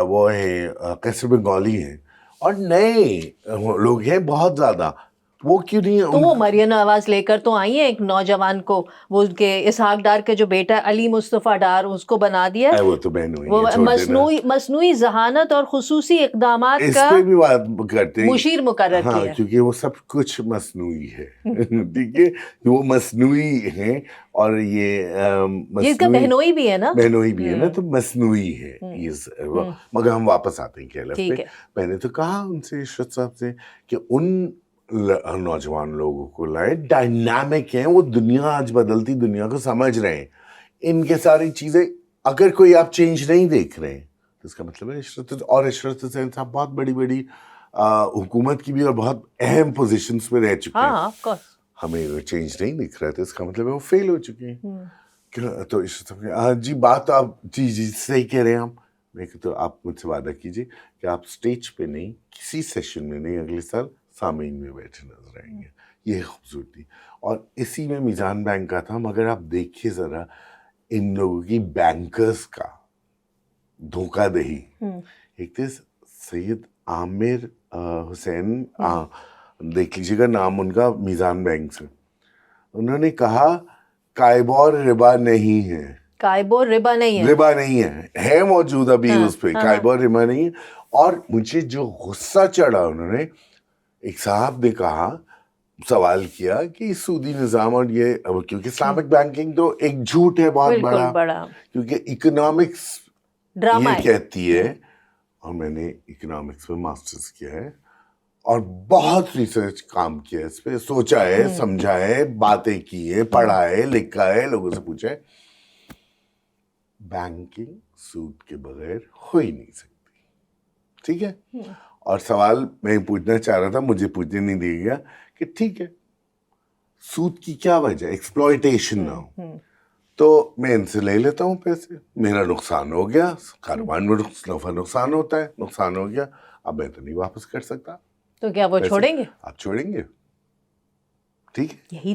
وہ ہیں قیصر بنگالی ہیں اور نئے لوگ ہیں بہت زیادہ. وہ کیوں نہیں تو وہ مریم نواز لے کر تو آئی ہیں ایک نوجوان کو, وہ ان کے اسحاق ڈار کے جو بیٹا علی مصطفیٰ ڈار, اس کو بنا دیا. وہ تو بہن ہوئی وہ ہے, چھوڑ دینا. مصنوعی ذہانت اور خصوصی اقدامات اس کا پہ بھی بات کرتے ہیں, مشیر مقرر ہاں, کیا. کیونکہ وہ سب کچھ مصنوعی ہے. ٹھیک ہے, وہ مصنوعی ہیں اور یہ اس کا بہنوئی بھی ہے نا, بہنوئی بھی ہے نا, تو مصنوعی ہے. مگر ہم واپس آتے ہیں کیلف پہ. میں نے تو کہا ان سے, عشرت صاحب سے, کہ ان نوجوان لوگوں کو لائے, ڈائنامک ہیں وہ, دنیا آج بدلتی دنیا کو سمجھ رہے ہیں. ان کے ساری چیزیں اگر کوئی آپ چینج نہیں دیکھ رہے ہیں تو اس کا مطلب ہے عشرت حسین صاحب بہت بڑی بڑی حکومت کی بھی اور بہت اہم پوزیشنز پہ رہ چکے ہیں. ہمیں چینج نہیں دکھ رہا ہے تو اس کا مطلب ہے وہ فیل ہو چکے ہیں. تو عشرت صاحب جی بات آپ جی صحیح کہہ رہے ہیں. ہم میں کہ تو آپ مجھ سے وعدہ کیجیے کہ آپ اسٹیج پہ نہیں, کسی سیشن میں نہیں, اگلے سال سامعین میں بیٹھے نظر آئیں گے. یہ خوبصورتی. اور اسی میں میزان بینک کا تھا. مگر آپ دیکھیے ذرا ان لوگوں کی بینکرز کا دھوکہ دہی. ایک تھے سید عامر حسین, دیکھ لیجیے گا نام ان کا, میزان بینک سے. انہوں نے کہا کائبور ربا نہیں ہے. کائبور ربا نہیں ہے, ربا نہیں ہے موجود ابھی اس پہ, کائبور ربا نہیں ہے. اور مجھے جو غصہ چڑھا, انہوں نے, ایک صاحب نے کہا, سوال کیا کہ سودی نظام اور یہ, کیونکہ اسلامک بینکنگ تو ایک جھوٹ ہے بہت بڑا, کیونکہ اکنامکس یہ کہتی ہے, اور میں نے اکنامکس میں ماسٹرز کیا ہے اور بہت ریسرچ کام کیا ہے اس پہ, سوچا ہے, سمجھا ہے, باتیں کی ہے, پڑھا ہے, لکھا ہے, لوگوں سے پوچھا ہے. بینکنگ سود کے بغیر ہو ہی نہیں سکتی. ٹھیک ہے. اور سوال میں پوچھنا چاہ رہا تھا, مجھے پوچھنے نہیں دیا گیا کہ ٹھیک ہے سود کی کیا وجہ, ایکسپلوئٹیشن نہ ہو, تو میں ان سے لے لیتا ہوں پیسے, میرا نقصان ہو گیا, کاروبار میں نفع نقصان ہوتا ہے, نقصان ہو گیا, اب میں تو نہیں واپس کر سکتا. تو کیا وہ چھوڑیں گے؟ آپ چھوڑیں گے. ٹھیک ہے, یہی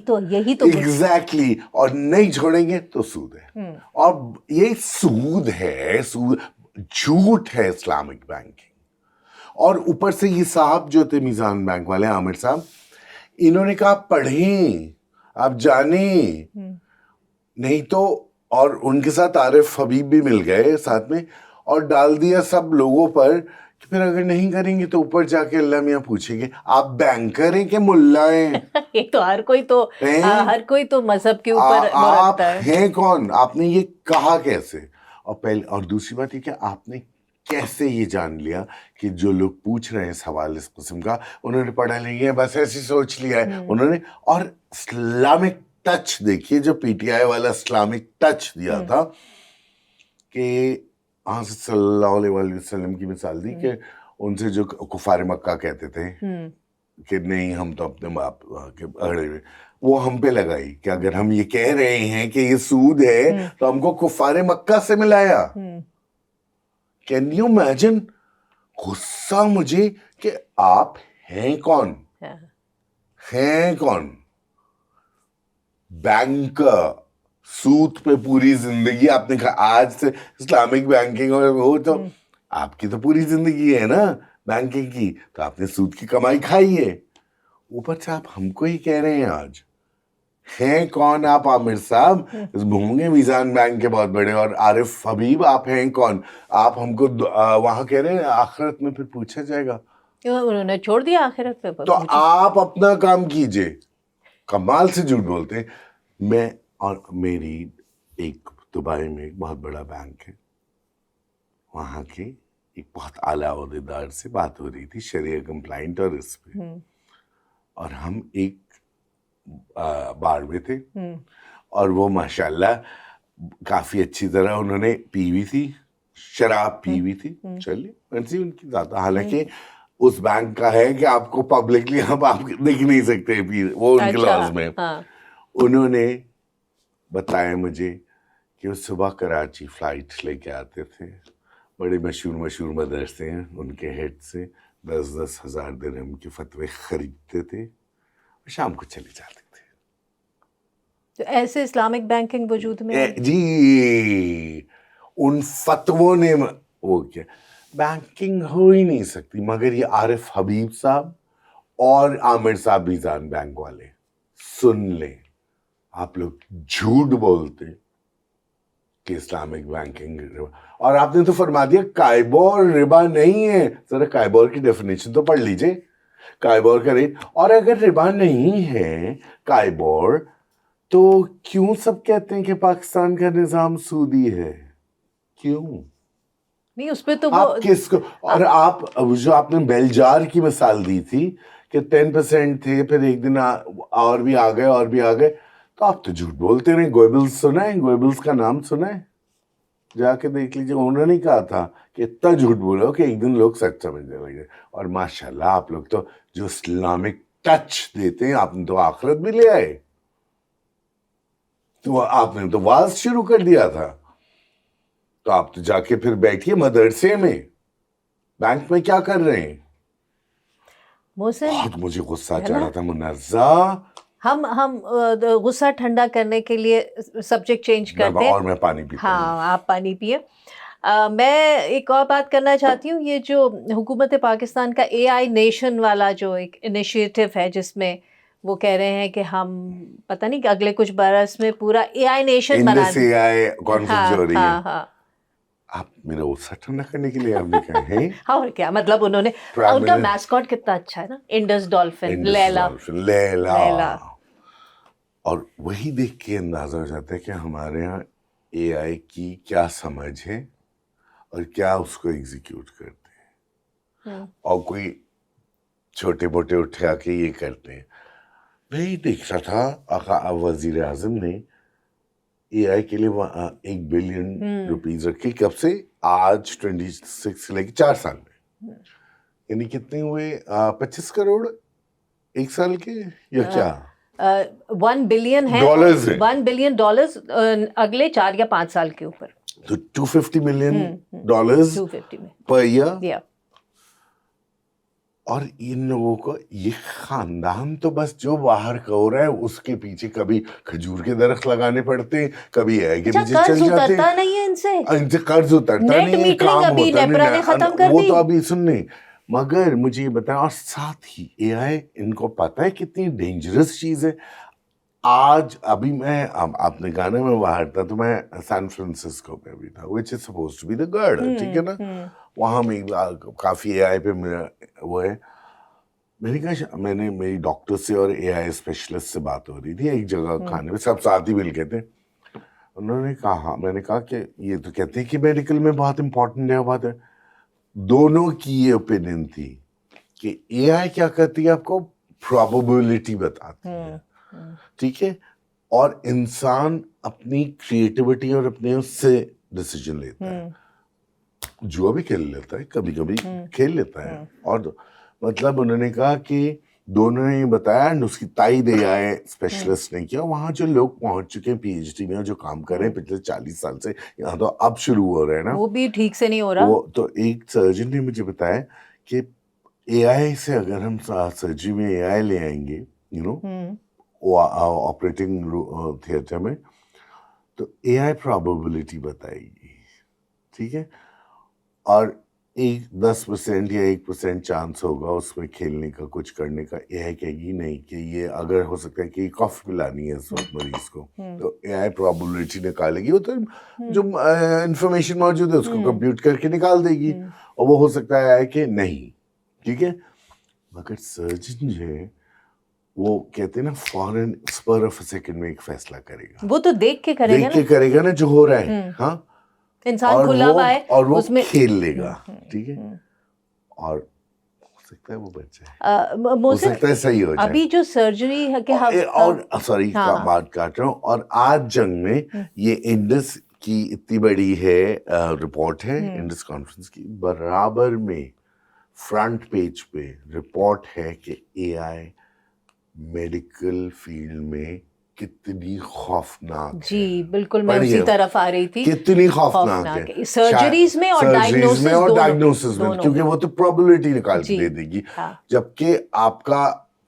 تو ایگزیکٹلی. اور نہیں چھوڑیں گے تو سود ہے. اور یہ سود ہے, سود جھوٹ ہے اسلامک بینکنگ. اور اوپر سے یہ صاحب جو تھے میزان بینک والے, عامر صاحب, انہوں نے کہا پڑھیں, آپ جانیں, نہیں تو. اور ان کے ساتھ عارف حبیب بھی مل گئے ساتھ میں, اور ڈال دیا سب لوگوں پر کہ پھر اگر نہیں کریں گے تو اوپر جا کے اللہ میاں پوچھیں گے آپ بینکر ہیں کہ ملا ہیں. یہ تو ہر کوئی تو مذہب کے اوپر آپ ہیں کون, آپ نے یہ کہا کیسے. اور دوسری بات یہ کہ آپ نے کیسے یہ جان لیا کہ جو لوگ پوچھ رہے ہیں سوال اس قسم کا, انہوں نے پڑھا نہیں ہے, بس ایسی سوچ لیا ہے انہوں نے. اور اسلامک ٹچ دیکھیے, جو پی ٹی آئی والا اسلامک ٹچ دیا تھا, کہ صلی اللہ علیہ وسلم کی مثال دی کہ ان سے جو کفار مکہ کہتے تھے کہ نہیں ہم تو اپنے باپ کے اڑے ہوئے, وہ ہم پہ لگائی کہ اگر ہم یہ کہہ رہے ہیں کہ یہ سود ہے تو ہم کو کفار مکہ سے ملایا. کین یو امیجن غصہ مجھے کہ آپ ہیں کون, ہیں کون. بینکر, سود پہ پوری زندگی آپ نے کہا, آج سے اسلامک بینکنگ اور وہ تو آپ کی تو پوری زندگی ہے نا بینکنگ کی, تو آپ نے سود کی کمائی کھائی ہے. اوپر سے آپ ہم کو ہی کہہ رہے ہیں آج ہیں کون آپ عامر صاحب, ہوں گے میزان بینک کے بہت بڑے, اور عارف حبیب آپ ہیں کون, آپ ہم کو وہاں کہہ رہے ہیں آخرت میں پھر پوچھا جائے گا. انہوں نے چھوڑ دیا آخرت پہ. تو آپ اپنا کام کیجئے. کمال سے جھوٹ بولتے ہیں. میں اور میری ایک دبئی میں ایک بہت بڑا بینک ہے, وہاں کے ایک بہت اعلیٰ عہدیدار سے بات ہو رہی تھی شریعہ کمپلائنٹ اور اس پہ, اور ہم ایک بار میں تھے, اور وہ ماشاءاللہ کافی اچھی طرح انہوں نے پی ہوئی تھی, شراب پی ہوئی تھی. چلیے مرضی ان کی ذات, حالانکہ اس بینک کا ہے کہ آپ کو پبلکلی آپ دیکھ نہیں سکتے, وہ ان کے لاز میں. انہوں نے بتایا مجھے کہ وہ صبح کراچی فلائٹ لے کے آتے تھے, بڑے مشہور مدرسے ہیں ان کے ہیڈ سے 10,000 درہم کے فتوے خریدتے تھے, شام کو چلے جاتے تھے. تو ایسے اسلامک بینکنگ وجود میں جی, ان فتووں نے وہ کیا. بینکنگ ہو ہی نہیں سکتی. مگر یہ عارف حبیب صاحب اور عامر صاحب بھی جان بینک والے سن لیں, آپ لوگ جھوٹ بولتے کہ اسلامک بینکنگ ربا, اور آپ نے تو فرما دیا کائبور ربا نہیں ہے. ذرا کائبور کی ڈیفینیشن تو پڑھ لیجئے, کائبور کا ریٹ. اور اگر ربا نہیں ہے کائبور, تو کیوں سب کہتے ہیں کہ پاکستان کا نظام سودی ہے؟ کیوں نہیں اس پہ تو آپ کس کو, اور آپ جو آپ نے بیلجار کی مثال دی تھی کہ 10% تھے, پھر ایک دن اور بھی آ گئے اور بھی آ گئے, تو آپ تو جھوٹ بولتے رہے. گوئبلز سنا ہے؟ گوئبلز کا نام سنا ہے؟ جا کے دیکھ لیجیے. انہوں نے کہا تھا کہ اتنا جھوٹ بولو کہ ایک دن لوگ سچ سمجھنے لگے. اور ماشاءاللہ آپ لوگ تو جو اسلامک ٹچ دیتے ہیں, آپ نے تو آخرت بھی لے آئے. تو آپ نے تو واز شروع کر دیا تھا. تو آپ تو جا کے پھر بیٹھیے مدرسے میں, بینک میں کیا کر رہے ہیں؟ محسن بہت مجھے غصہ چڑھ رہا تھا منزہ. ہم غصہ ٹھنڈا کرنے کے لیے سبجیکٹ چینج کرتے ہیں. اور میں پانی پیتا ہوں. ہاں آپ پانی پیے. میں ایک اور بات کرنا چاہتی ہوں. یہ جو حکومت پاکستان کا اے آئی نیشن والا جو ایک انیشیٹو ہے, جس میں وہ کہہ رہے ہیں کہ ہم پتہ نہیں کہ اگلے کچھ برس میں پورا اے آئی نیشن بنا دیں. AI کانفرنس ہو رہی ہے. ہاں آپ میرا غصہ ٹھنڈا کرنے کے لیے آپ نے کہا ہے. اور کیا مطلب, انہوں نے ان کا میسکاٹ کتنا اچھا ہے نا, انڈس ڈولفن, لیلا. اور وہی دیکھ کے اندازہ ہو جاتا ہے کہ ہمارے ہاں اے آئی کی کیا سمجھ ہے اور کیا اس کو ایگزیکیوٹ کرتے ہیں. اور کوئی چھوٹے موٹے اٹھا کے یہ کرتے ہیں. میں دیکھ رہا تھا وزیر اعظم نے اے آئی کے لیے 1 بلین روپیز رکھی. کب سے؟ آج 26 سے لے کے 4 سال میں. یعنی کتنے ہوئے؟ 25 کروڑ ایک سال کے, یا کیا 1 بلین ہے, $1 بلین اگلے 4 یا 5 سال کے اوپر. تو $250 ملین پر ایئر. اور ان لوگوں کو یہ خاندان تو بس جو باہر کا ہو رہا ہے اس کے پیچھے کبھی کھجور کے درخت لگانے پڑتے ہیں, کبھی ہے کہ پیچھے چل جاتے ہیں. نہیں ہے ان سے قرض اترتا نہیں, کام ہوتا نہیں, وہ تو ابھی سننے. مگر مجھے یہ بتایا, اور ساتھ ہی اے آئی ان کو پتا ہے کتنی ڈینجرس چیز ہے. آج ابھی میں آپ نے کہا نا میں باہر تھا, تو میں سان فرانسسکو پہ بھی تھا, which is supposed to be the گڑھ, ٹھیک ہے نا. وہاں میں کافی اے آئی پہ وہ ہے. میں نے کہا, میں نے میری ڈاکٹر سے اور اے آئی اسپیشلسٹ سے بات ہو رہی تھی ایک جگہ کھانے میں, سب ساتھ ہی مل کے تھے. انہوں نے کہا, میں نے کہا کہ یہ تو کہتے ہیں کہ میڈیکل میں بہت امپورٹنٹ ہے بات ہے. دونوں کی یہ اوپینین تھی کہ اے آئی کیا کرتی ہے, آپ کو پروبیبلٹی بتاتی ہے, ٹھیک ہے, اور انسان اپنی کریٹیوٹی اور اپنے اس سے ڈیسیجن لیتا ہے. جو بھی کھیل لیتا ہے, کبھی کبھی کھیل لیتا ہے. اور مطلب انہوں نے کہا کہ دونوں نے یہ بتایا, اس کی تائید اے آئی اسپیشلسٹ نے کیا. وہاں جو لوگ پہنچ چکے ہیں PhD میں, جو کام کر رہے ہیں پچھلے 40 سال سے, یہاں تو اب شروع ہو رہے ہیں نا, وہ بھی ٹھیک سے نہیں ہو رہا. وہ تو ایک سرجن نے مجھے بتایا کہ اے آئی سے اگر ہم سرجری میں اے آئی لے آئیں گے, آپریٹنگ تھیٹر میں, تو اے آئی پرابیبلٹی بتائے گی, ٹھیک ہے, اور 10% یا 1% چانس ہوگا اس میں کھیلنے کا, کچھ کرنے کا. اے آئی کہے گی نہیں کہ یہ اگر ہو سکتا ہے کہ یہ کاف پلانی ہے اس وقت مریض کو, تو اے آئی پرابیبلٹی نکالے گی. وہ تو جو انفارمیشن موجود ہے اس کو کمپیوٹ کر کے نکال دے گی, اور وہ ہو سکتا ہے کہ نہیں, ٹھیک ہے. مگر سرجن جو ہے وہ کہتے ہیں نا فوراً اسپر آف اے سیکنڈ میں ایک فیصلہ کرے گا. وہ تو دیکھ کے کرے گا نا جو ہو رہا ہے. ہاں, انسان کھلا ہوا ہے اور وہ کھیل لے گا, ٹھیک ہے. اور ہو سکتا ہے وہ بچ جائے, ہو سکتا ہے صحیح ہو جائے. ابھی جو سرجری ہے کہ اور سوری بات کاٹ رہا ہوں, اور آج جنگ میں یہ انڈس کی اتنی بڑی ہے رپورٹ ہے, انڈس کانفرنس کی, برابر میں فرنٹ پیج پہ رپورٹ ہے کہ اے آئی میڈیکل فیلڈ میں کتنی خوفناک. جی بالکل, میں اسی طرف آ رہی تھی. کتنی خوفناک ہے سرجریز میں اور ڈائگنوسس میں, کیونکہ وہ تو پروبیبلٹی نکال کے دے دے گی. جبکہ آپ کا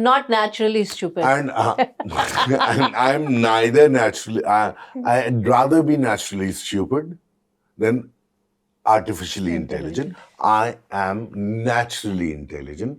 not naturally stupid. And I'm neither naturally. I'd rather be naturally stupid than artificially intelligent. I am naturally intelligent.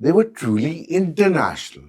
They were truly international।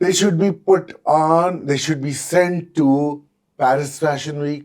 they should be put on, they should be sent to Paris Fashion Week,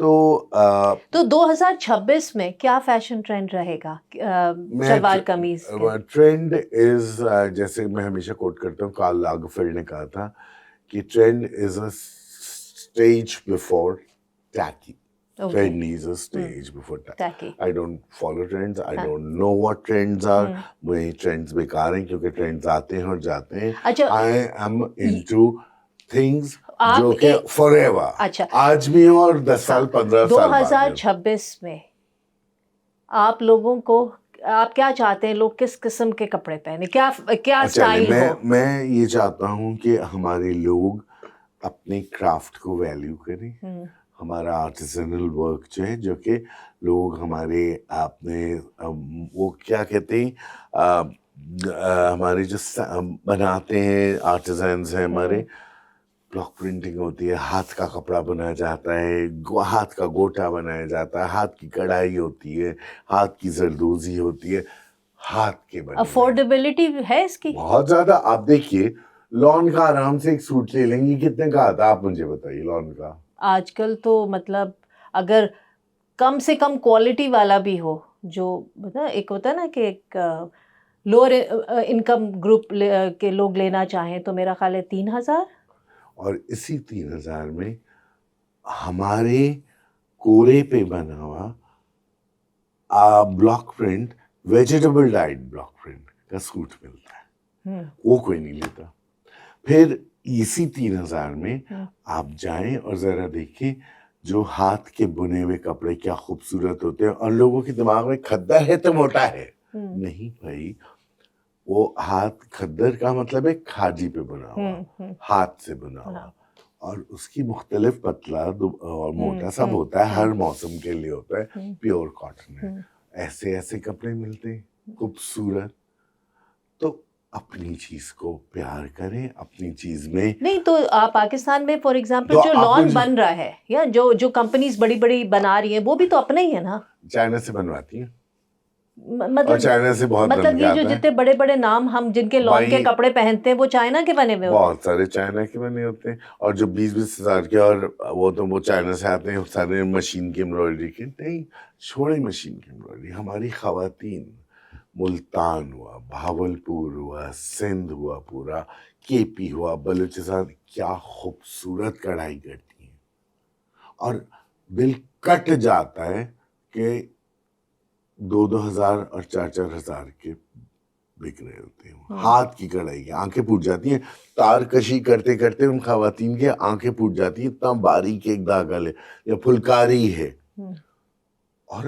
تو 2026 میں کیا fashion trend رہے گا شلوار قمیض؟ Trend is جیسے میں ہمیشہ کوٹ کرتا ہوں، Karl لاگرفیلڈ نے کہا تھا کہ trend is a stage before tacky. Trend needs a stage before tacky. I don't follow trends. I don't know what trends are. مجھے trends بیکار ہیں کیونکہ trends آتے ہیں اور جاتے ہیں. I am into things جو کہ forever. آج بھی ہوں اور 10 سال 15 سال بعد. 2026 میں آپ لوگوں کو آپ کیا چاہتے ہیں؟ لوگ کس قسم کے کپڑے پہنے، کیا اسٹائل ہو؟ میں یہ چاہتا ہوں کہ ہمارے لوگ اپنے کرافٹ کو ویلیو کریں. ہمارا آرٹیزنل ورک جو ہے، جو کہ لوگ ہمارے اپنے وہ کیا کہتے ہیں ہمارے جو بناتے ہیں آرٹیزنز ہیں ہمارے، بلاک پرنٹنگ ہوتی ہے، ہاتھ کا کپڑا بنایا جاتا ہے، ہاتھ کا گوٹا بنایا جاتا ہے، ہاتھ کی کڑھائی ہوتی ہے، ہاتھ کی زردوزی ہوتی ہے، ہاتھ کے بنے. افورڈیبلٹی ہے اس کی بہت زیادہ. آپ دیکھیے لون کا آرام سے ایک سوٹ لے لیں گی، کتنے کا آتا ہے آپ مجھے بتائیے لون کا؟ آج کل تو مطلب اگر کم سے کم کوالٹی والا بھی ہو، جو ایک ہوتا ہے نا کہ ایک لوور انکم گروپ کے لوگ لینا چاہیں تو میرا خیال ہے 3000. اور اسی 3000 میں ہمارے کورے پہ بنا ہوا block print, vegetable diet block print کا سوٹ ملتا ہے، وہ کوئی نہیں لیتا. پھر اسی 3000 میں آپ جائیں اور ذرا دیکھیں جو ہاتھ کے بنے ہوئے کپڑے کیا خوبصورت ہوتے ہیں. اور لوگوں کے دماغ میں کھدر ہے تو موٹا ہے، نہیں بھائی، وہ ہاتھ کھدر کا مطلب ہے کھاجی پہ بنا ہوا، ہاتھ سے بنا ہوا، اور اس کی مختلف پتلا اور موٹا سب ہوتا ہے، ہر موسم کے لیے ہوتا ہے. پیور کاٹن ہے. ایسے کپڑے ملتے ہیں خوبصورت. تو اپنی چیز کو پیار کریں، اپنی چیز میں نہیں. تو پاکستان میں فار ایگزامپل جو لان بن رہا ہے یا جو کمپنیز بڑی بڑی بنا رہی ہیں وہ بھی تو اپنا ہی ہے نا. چائنا سے بنواتی ہیں، اور چائنا سے بہت مطلب یہ جو جتنے بڑے بڑے نام ہم جن کے لان کے کپڑے پہنتے ہیں وہ چائنا کے بنے ہوئے، بہت سارے چائنا کے بنے ہوتے ہیں. اور جو 20-20 ہزار کے، اور وہ چائنا سے آتے ہیں سارے مشین کی امبرائڈری کے. نہیں، چھوڑے مشین کی امبرائڈری. ہماری خواتین ملتان ہوا، بھاولپور ہوا، سندھ ہوا، پورا کے پی ہوا، بلوچستان، کیا خوبصورت کڑھائی کرتی ہیں. اور دل کٹ جاتا ہے کہ 2,000 اور 4,000 کے بک رہے ہوتے ہیں. ہاتھ کی کڑھائی کی آنکھیں پھوٹ جاتی ہیں. تار کشی کرتے کرتے ان خواتین کے آنکھیں پھوٹ جاتی ہیں، اتنا باریک ایک دھاگا لے یا پھلکاری ہے، اور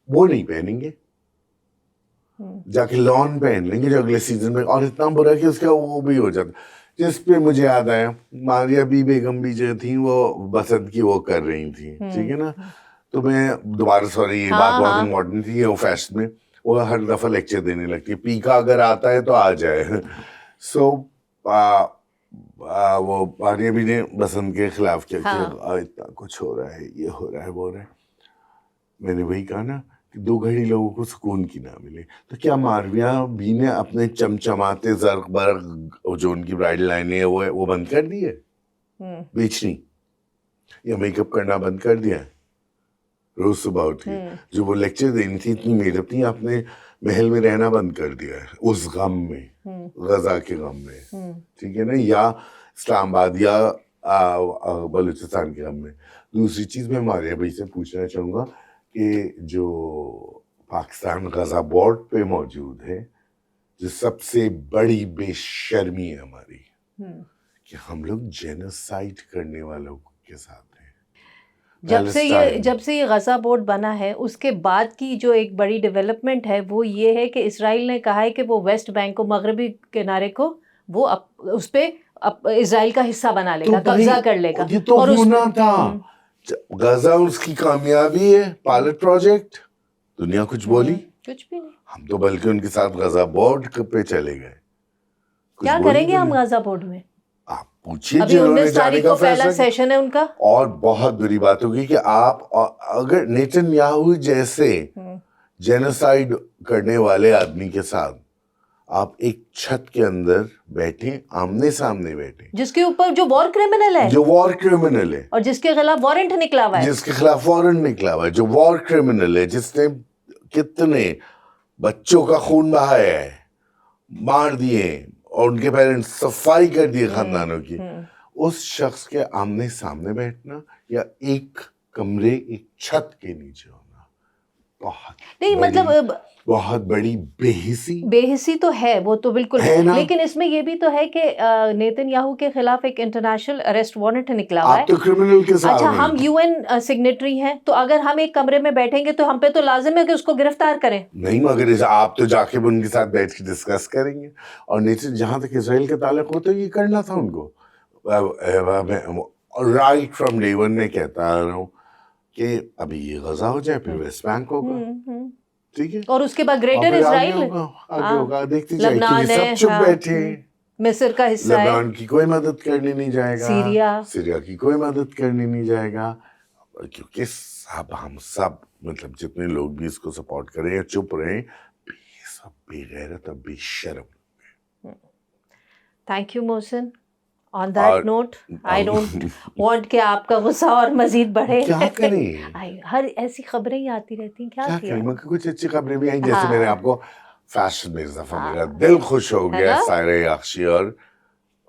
وہ نہیں پہنیں گے. جا کے لان پہن لیں گے جو اگلے سیزن میں. اور اتنا برا کہ اس کا وہ بھی ہو جاتا. جس پہ مجھے یاد آیا، ماریہ بی بیگم بھی جو تھیں وہ بسنت کی وہ کر رہی تھیں، ٹھیک ہے نا. تو میں دوبارہ سوری، یہ بات بہت ماڈرن تھی. وہ فیشن میں وہ ہر دفعہ لیکچر دینے لگتی ہے، پیکا اگر آتا ہے تو آ جائے. سو وہ ماریہ بی نے بسنت کے خلاف کیا کہ اتنا کچھ ہو رہا ہے، یہ ہو رہا ہے، وہ ہو رہا ہے. میں نے وہی کہا نا کہ 2 گھڑی لوگوں کو سکون کی نہ ملے. تو کیا مارویہ بھی نے اپنے چمچماتے زرق برق جو ان کی برائڈل لائنیں وہ بند کر دی ہے بیچنی، یا میک اپ کرنا بند کر دیا ہے؟ روز صبح اٹھی جو وہ لیکچر دینی تھی اتنی میڈ اپ تھی، اپنے محل میں رہنا بند کر دیا ہے اس غم میں، غزہ کے غم میں، ٹھیک ہے نا، یا اسلام آباد یا بلوچستان کے غم میں. دوسری چیز میں ماریہ بھائی سے پوچھنا چاہوں گا کہ جو پاکستان غزہ بورڈ پہ موجود ہے، جو سب سے بڑی بے شرمی ہے ہماری، کہ ہم لوگ جینوسائڈ کرنے والوں کے ساتھ ہیں. جب سے یہ غزہ بورڈ بنا ہے اس کے بعد کی جو ایک بڑی ڈیولپمنٹ ہے وہ یہ ہے کہ اسرائیل نے کہا ہے کہ وہ ویسٹ بینک کو، مغربی کنارے کو، وہ اس پہ اسرائیل کا حصہ بنا لے گا، قبضہ کر لے گا. یہ تو ہونا تھا. غزہ اس کی کامیابی ہے، پائلٹ پروجیکٹ. دنیا کچھ بولی؟ کچھ بھی نہیں. ہم تو بلکہ ان کے ساتھ غزہ بورڈ پہ چلے گئے. کیا کریں گے ہم غزہ بورڈ میں؟ آپ پوچھیے، ابھی 19 تاریخ کو پہلا سیشن ہے ان کا. اور بہت بری بات ہوگی کہ آپ اگر نیتن یاہو جیسے جینوسائڈ کرنے والے آدمی کے ساتھ آپ ایک چھت کے اندر بیٹھیں, آمنے سامنے بیٹھیں, جس کے اوپر جو وار کرمنل ہے, جو وار کرمنل ہے, اور جس کے خلاف وارنٹ نکلا ہوا ہے, جس کے خلاف وارنٹ نکلا ہوا ہے, جو وار کرمنل ہے, جس نے کتنے بچوں کا خون بہایا ہے, مار دیے, اور ان کے پیرنٹس صفائی کر دیے خاندانوں کی, اس شخص کے آمنے سامنے بیٹھنا یا ایک کمرے ایک چھت کے نیچے ہونا بہت نہیں مطلب بہت بڑی بے حسی تو ہے, وہ تو بالکل ہے نا. لیکن اس میں یہ بھی تو ہے کہ نیتن یاہو کے خلاف ایک انٹرنیشنل اریسٹ وارنٹ نکلا ہوا ہے. آپ تو کرمنل کے ساتھ اچھا, ہم UN سگنیٹری ہیں, تو اگر ہم ایک کمرے میں بیٹھیں گے تو ہم پہ تو لازم ہے کہ اس کو گرفتار کریں. نہیں, مگر آپ تو جا کے ان کے ساتھ بیٹھ کے ڈسکس کریں گے. اور نیچے جہاں تک اسرائیل کے تعلق ہو تو یہ کرنا تھا ان کو. رائٹ فرام ڈے ون میں کہتا آ رہا ہوں کہ ابھی یہ غزہ ہو جائے, پھر ویسٹ بینک ہوگا, ٹھیک ہے, اور اس کے بعد گریٹر اسرائیل, آگے ہوگا, دیکھتے جائیں, لبنان کیونکہ ہے, سب چپ بیٹھے, مصر کا حصہ ہے, لبنان کی کوئی مدد کرنے نہیں جائے گا, سیریا کی کوئی مدد کرنے نہیں جائے گا, کیونکہ ہم سب مطلب جتنے لوگ بھی اس کو سپورٹ کریں یا چپ رہیں, یہ سب بے غیرت اور بے شرم. Thank you Mohsin. On that note, I don't want کہ آپ کا غصہ اور مزید بڑھے. کیا کریں, ہر ایسی خبریں ہی آتی رہتی ہیں, کیا کریں, مگر کچھ اچھی خبریں بھی آئیں, جیسے میں نے آپ کو فیشن میں اس دفعہ میرا دل خوش ہو گیا سائرہ یاخشی اور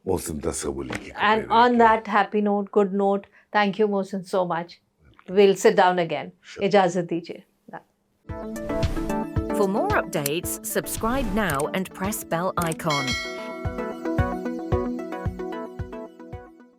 محسن تصولی کی. And on that happy note, good note, thank you Mohsin so much. We'll sit down again. اجازت دیجیے. For more updates, subscribe now and press bell icon.